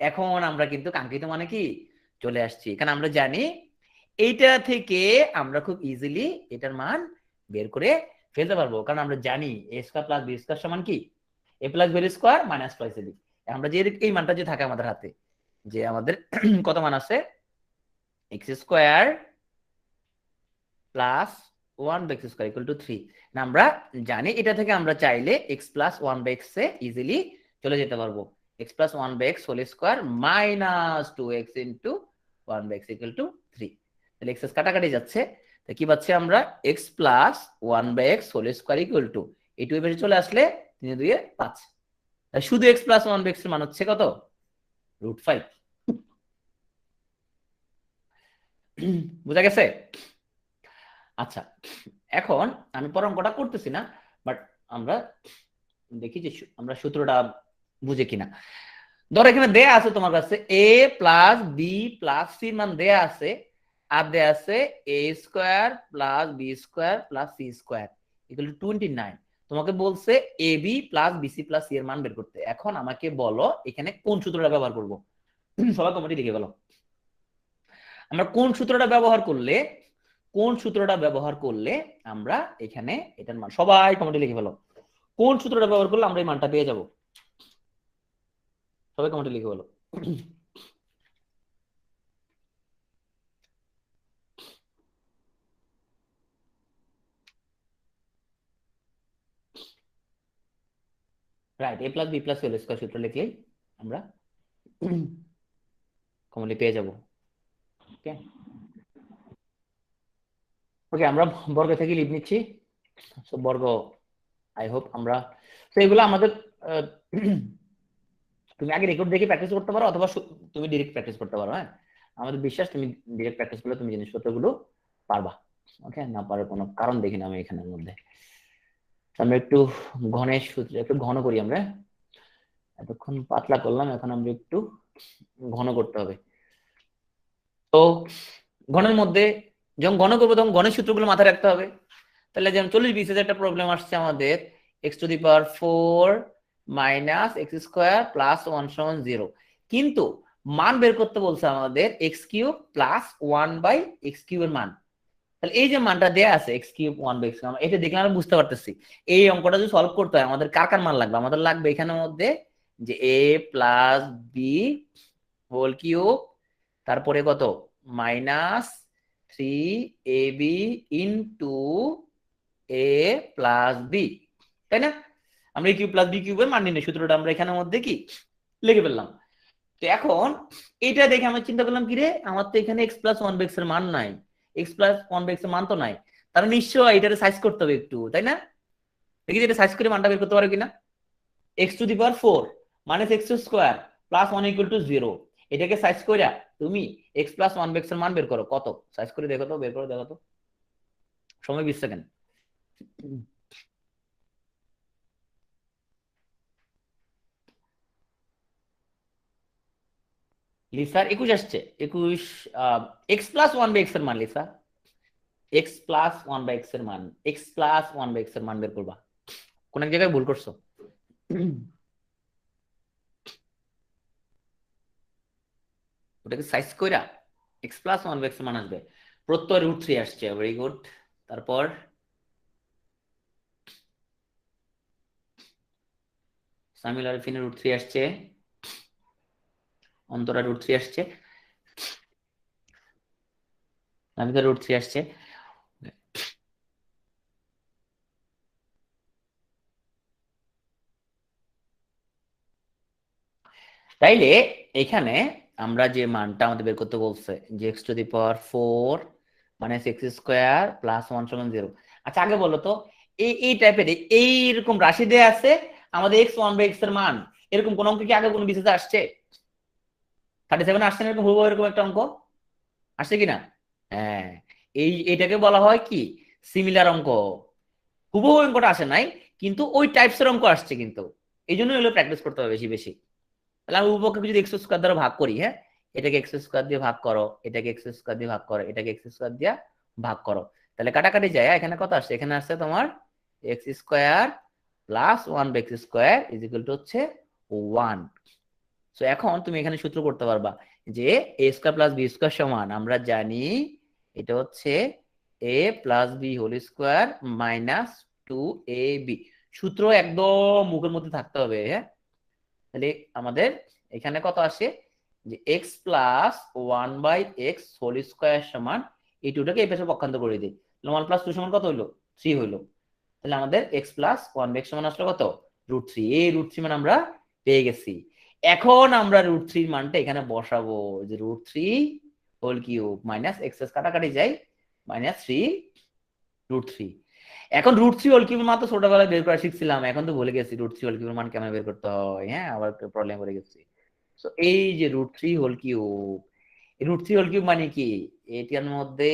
এখন আমরা কিন্তু কাঙ্ক্ষিত মানে কি চলে আসছি, কারণ আমরা জানি এইটা থেকে আমরা খুব ইজিলি এটার মান বের করে ফেলতে পারবো, কারণ আমরা জানি a square plus b square সমান কি a plus b square minus twice ab। আমরা যে এই মানটা যে থাকে আমাদের হাতে, যে আমাদের কত মান আছে, x square plus 1/x square equal to 3, না আমরা জানি এটা থেকে আমরা চাইলে এক্স প্লাস 1/x এ ইজিলি চলে যেতে পারবো, x plus 1/x whole square minus 2x into 1/x equal to 3। তাহলে এক্স কাটাকাটি যাচ্ছে, কি পাচ্ছি আমরা, x plus 1/x whole square equal to এই 2 এর চলে আসলে 3 2 5, শুধু এক্স প্লাস 1/x এর মান হচ্ছে কত, √5। বুঝা গেছে? আচ্ছা এখন আমি পর অঙ্কটা করতেছি না, বাট আমরা দেখি যে আমরা সূত্রটা বুঝে কিনা। ধর এখানে দেয়া আছে তোমার কাছে a plus B plus c মান দেয়া আছে, আর দেয়া আছে a square plus b square plus c square equal to 29। তোমাকে বলছে a B plus b c plus c এর মান বের করতে। এখন আমাকে বলো এখানে কোন সূত্রটা ব্যবহার করবো। সবাই কমেন্টে লিখে বলো আমরা কোন সূত্রটা ব্যবহার করলে আমরা এখানে এটার মান, সবাই কমেন্টে লিখে ফেলো কোন সূত্রটা ব্যবহার করলে আমরা এই মানটা পেয়ে যাব। সবাই কমেন্টে লিখে বলো। Right, a plus B plus whole square সূত্র লিখলেই আমরা কমনলি পেয়ে যাব। ওকে ওকে, আমরা বর্গ থেকে লিভ নিচ্ছি। বর্গ আই হোপ আমরা, তো এগুলো আমাদের তুমি আগে রেকর্ড দেখে প্র্যাকটিস করতে পারো অথবা তুমি ডিরেক্ট প্র্যাকটিস করতে পারো। হ্যাঁ, আমাদের বিশ্বাস তুমি ডিরেক্ট প্র্যাকটিস করলে তুমি জিনিসপত্রগুলো পারবা। ওকে, না পারার কোনো কারণ দেখি না আমি এখানের মধ্যে। আমরা একটু ঘনের সূত্র একটু ঘন করি। আমরা এতক্ষণ পাতলা করলাম, এখন আমরা একটু ঘন করতে হবে। তো ঘনের মধ্যে যখন ঘন করবো তখন ঘনের সূত্রগুলো মাথায় রাখতে হবে। তাহলে যেমন 40-20 একটা প্রবলেম আসছে আমাদের, x⁴ minus X square plus 1 = 0, কিন্তু মান বের করতে বলছে আমাদের x³ প্লাস 1/x³ এর মান। তাহলে এই যে মানটা দেয়া আছে x³ 1/x³, এটা দেখলে আমরা বুঝতে পারতেছি এই অঙ্কটা যদি সলভ করতে হয় আমাদের কার কার মান লাগবে। আমাদের লাগবে এখানের মধ্যে যে a plus B whole cube, তারপরে কত -3ab into a plus B, তাই না? আমরা a কিউব প্লাস বি কিউবের মান নির্ণয় সূত্রটা আমরা এখানের মধ্যে কি লিখে ফেললাম। তো এখন এটা দেখে আমরা চিন্তা করলাম কি রে, আমার তো এখানে x প্লাস 1/x এর মান নাই, x প্লাস 1/x এর মান তো নাই, তাহলে নিশ্চয়ই এটারে সাইজ করতে হবে একটু, তাই না? দেখি এটা সাইজ করে মানটা বের করতে পারো কিনা। x⁴ মাইনাস x² প্লাস 1 = 0, এটাকে সাইজ কইরা তুমি x প্লাস 1/x এর মান বের করো। কত সাইজ করে দেখো তো, বের করে দেখো তো, সময় 20 সেকেন্ড। লিসার 21 আসছে, 21 x প্লাস 1/x এর মান। লিসা x প্লাস 1/x এর মান, x প্লাস 1/x এর মান বের করবা। কোন এক জায়গায় ভুল করছো। ওটাকে সাইজ কইরা x প্লাস 1/x এর মান আসবে। প্রত্যয় √3 আসছে, ভেরি গুড। তারপর সামিল আরফিনের √3 আসছে, অন্তরা √3 আসছে, নামিদা √3 আসছে। তাইলে এখানে আমরা যে মানটা আমাদের বের করতে বলছে যে x⁴ মাইনাস x² প্লাস 1 = 0। আচ্ছা আগে বলো তো এই টাইপের এইরকম রাশি দেয়া আছে আমাদের x 1/x এর মান, এরকম কোন অঙ্ক কি আগে কোনো বিশেষে আসছে? 37 আসছে না এরকম হুবহু এরকম একটা অঙ্ক আসছে কিনা? হ্যাঁ, এইটাকে বলা হয় কি সিমিলার অঙ্ক। হুবহু অঙ্কটা আসে নাই, কিন্তু ওই টাইপসের অঙ্ক আসছে, কিন্তু এই জন্যই হলো প্র্যাকটিস করতে হবে বেশি বেশি। তাহলে আমি উপপক্ষকে যদি x² দ্বারা ভাগ করি, হ্যাঁ, এটাকে x² দিয়ে ভাগ করো, এটাকে x² দিয়ে ভাগ করো, এটাকে x² দিয়ে ভাগ করো, তাহলে কাটাকাটি যায়। এখানে কত আসছে? এখানে আসছে তোমার x² প্লাস 1/x² হচ্ছে 1। সো এখন তুমি এখানে সূত্র করতে পারবা যে a² প্লাস b² সমান, আমরা জানি এটা হচ্ছে a plus B whole square minus 2ab। সূত্র একদম মুখের মধ্যে থাকতে হবে। হ্যাঁ, তাহলে আমাদের এখানে কত আসে যে x plus 1/x whole square সমান এই টুটাকে এই পাশে পক্ষান্তর করে দিই, 1 প্লাস 2 সমান কত হইলো? 3 হইলো। তাহলে আমাদের x প্লাস 1/x সমান আসলো কত? √3। এই √3 মান আমরা পেয়ে গেছি। এখন আমরা √3 মানটা এখানে বসাবো, যে √3 হোল কিউব মাইনাস x কাটাকাটি যায় মাইনাস 3 √3। এখন √3 হোল কিউবের মান তো ছোটবেলায় বের করা শিখছিলাম, এখন তো ভুলে গেছি √3 হোল কিউবের মান কেমন বের করতে হয়। হ্যাঁ, আবার একটা প্রবলেম করে গেছি। সো এই যে √3 হোল কিউব, √3 হোল কিউব মানে কি? এটার মধ্যে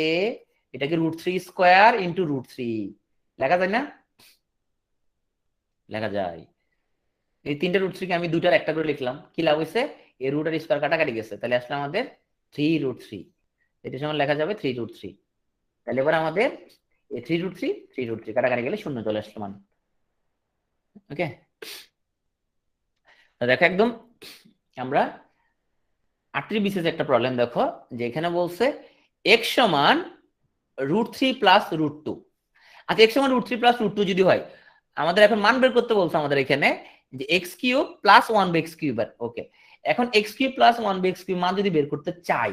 এটাকে √3² ইন্টু √3 লেখা যায় না? লেখা যায়। এই তিনটা √3 কে আমি দুইটার একটা করে লিখলাম, কি লাভ হয়েছে? এই রুট আর স্কয়ার কাটাকাটি গেছে, তাহলে আসলে আমাদের 3√3, এটা সমান লেখা যাবে 3√3। তাহলে এবার আমাদের এই 3√3 কাটাকাটি গেলে শূন্য চলে আসলো মান। ওকে, দেখো একদম আমরা 8 বিশেষ একটা প্রবলেম দেখো, যে এখানে বলছে x সমান √3 প্লাস √2। আচ্ছা, x সমান √3 প্লাস √2 যদি হয়, আমাদের এখন মান বের করতে বলছে আমাদের এখানে যে x cube plus 1/x cube. Okay, এখন x cube plus 1/x cube মান যদি বের করতে চাই,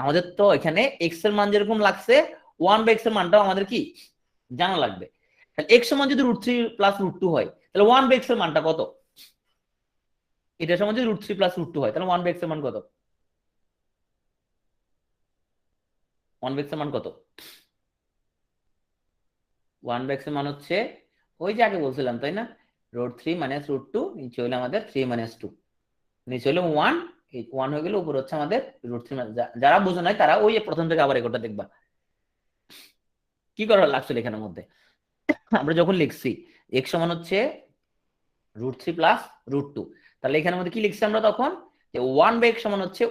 আমাদের তো এখানে x এর মান যেরকম লাগছে 1/x এর মানটাও আমাদের কি জানা লাগবে। তাহলে x সমান যদি √3 প্লাস √2 হয়, তাহলে 1/x এর মানটা কত? এটার সমান যদি √3 প্লাস √2 হয়, তাহলে 1/x এর মান কত? 1/x এর মান কত? 1/x এর মান হচ্ছে ওই যে আগে বলছিলাম তাই না, √3 মাইনাস √2, নিচে হইলো আমাদের 3 মাইনাস 2, নিচে হলো 1, এই 1 হয়ে গেলে উপর হচ্ছে আমাদের √3। যারা বোঝো নাই তারা ওই প্রথম থেকে আবার রেকর্ডটা দেখবা কি করা লাগছিল এখানের মধ্যে। আমরা যখন লিখছি x সমান হচ্ছে √3 প্লাস √2, তাহলে এখানের মধ্যে কি লিখছি আমরা তখন, যে 1/x সমান হচ্ছে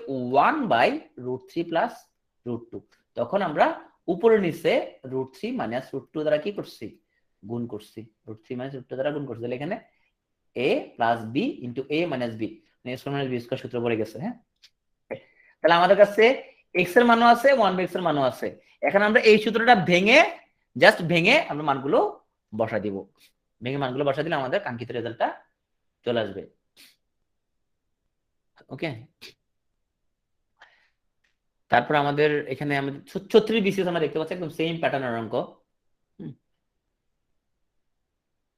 1/√3 প্লাস √2। তখন আমরা উপরে নিচে √3 মাইনাস √2 দ্বারা কি করছি, গুণ করছি। √3 মাইনাস √2 দ্বারা গুণ করছি, তাহলে এখানে a plus b into a minus b, square minus b square সূত্র পড়ে গেছে। হ্যাঁ, তাহলে আমাদের কাছে x এর মানও আছে, 1/x এর মানও আছে। এখন আমরা এই সূত্রটা ভেঙে জাস্ট ভেঙে আমরা মানগুলো বসা দিব, ভেঙে মানগুলো বসা দিলে আমাদের কাঙ্ক্ষিত রেজাল্টটা চলে আসবে। ওকে, তারপর আমাদের এখানে আমাদের 36 বিসিএস আমরা দেখতে পাচ্ছি একদম সেম প্যাটার্নের অঙ্ক।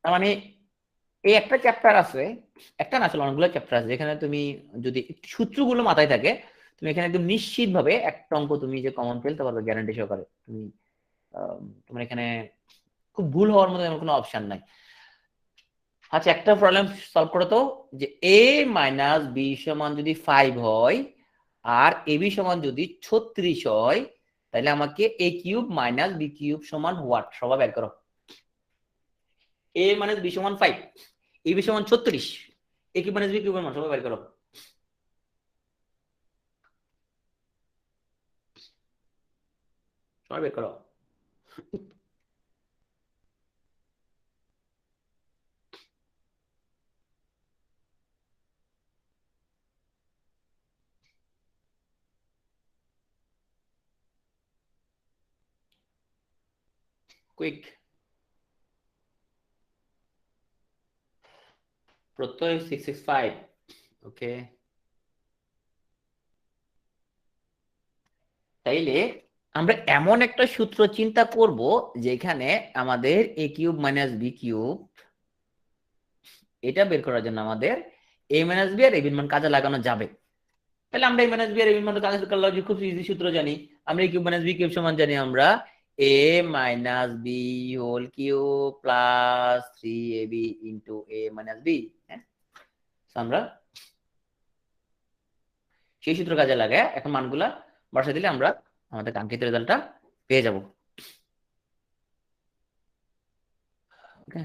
তার মানে এই একটা চ্যাপ্টার আছে, একটা না আসলে অনেকগুলো চ্যাপ্টার আছে, যেখানে তুমি যদি সূত্রগুলো মাথায় থাকে, তুমি এখানে একদম নিশ্চিত ভাবে একটা অঙ্ক তুমি যে কমন ফেলতে পারবে গ্যারান্টি সহকারে। তুমি তোমার এখানে খুব ভুল হওয়ার মতো কোনো অপশন নাই। আচ্ছা, একটা প্রবলেম সলভ করো তো, যে a মাইনাস বি সমান যদি 5 হয় আর এ বি সমান যদি 36 হয়, তাহলে আমাকে a cube minus B cube সমান হোয়াট, সবাই বের করো। a মাইনাস বি সমান 5, এ বি সমান 36, a কিউব মাইনাস বি কিউবের মান সবাই বের করো। সবাই বের করো। কুইক। প্রত্যয় 665। ওকে, তাইলে আমরা এমন একটা সূত্র চিন্তা করব যেখানে আমাদের a cube minus B cube, এটা বের করার জন্য আমাদের a মাইনাস বি আর a বির মান কাজে লাগানো যাবে। তাহলে আমরা a মাইনাস বি আর a বির মান কাজে লাগানো খুব ইজি সূত্র জানি আমরা, a cube minus B cube সমান জানি আমরা a minus B whole cube plus 3ab into a minus b. হ্যাঁ, আমরা সেই সূত্র কাজে লাগায় এখন মানগুলা বসাই দিলে আমরা আমাদের কাঙ্ক্ষিত রেজাল্টটা পেয়ে যাব। ওকে,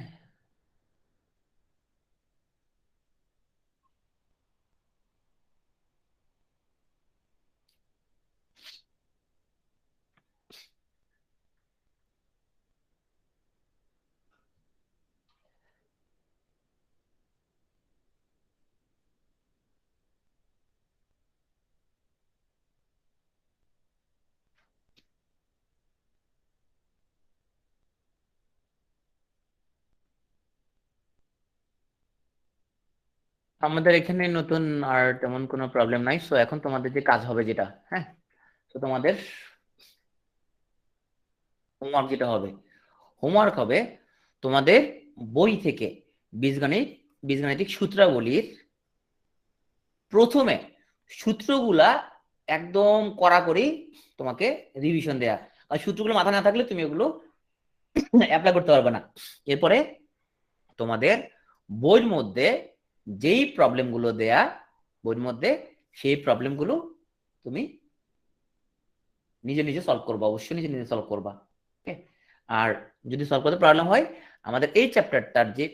আমাদের এখানে নতুন আর তেমন কোনো প্রবলেম নাই। সো এখন তোমাদের যে কাজ হবে যেটা, হ্যাঁ, তো তোমাদের হোমওয়ার্ক যেটা হবে, হোমওয়ার্ক হবে তোমাদের বই থেকে বীজগাণিতিক সূত্রাবলীর প্রথমে সূত্রগুলা একদম কড়াকড়ি তোমাকে রিভিশন দেয়া। আর সূত্রগুলো মাথা না থাকলে তুমি এগুলো অ্যাপ্লাই করতে পারবে না। এরপরে তোমাদের বইয়ের মধ্যে যেই প্রবলেমগুলো দেয়া, বইয়ের মধ্যে সেই প্রবলেমগুলো তুমি নিজে নিজে সলভ করবা, অবশ্যই নিজে নিজে সলভ করবা। ওকে, আর যদি সলভ করতে প্রবলেম হয়, আমাদের এই চ্যাপ্টারটার যে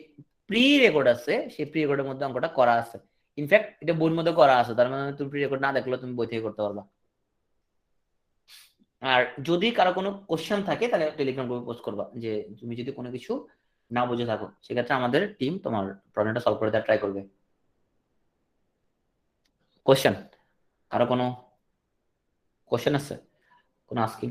প্রি রেকর্ড আছে সেই প্রি রেকর্ডের মধ্যে অঙ্কটা করা আছে। ইনফ্যাক্ট এটা বইয়ের মধ্যে করা আছে, তার মানে তুমি প্রি রেকর্ড না দেখলে তুমি বই থেকে করতে পারবা। আর যদি কারো কোনো কোশ্চেন থাকে তাহলে টেলিগ্রাম গ্রুপে পোস্ট করবা, যে তুমি যদি কোনো কিছু না বুঝে থাকো, সেক্ষেত্রে আমাদের টিম তোমার প্রবলেমটা সলভ করে দেওয়ার ট্রাই করবে। কোশ্চেন, কারো কোনো কোশ্চেন আছে, কোনো আস্কিং?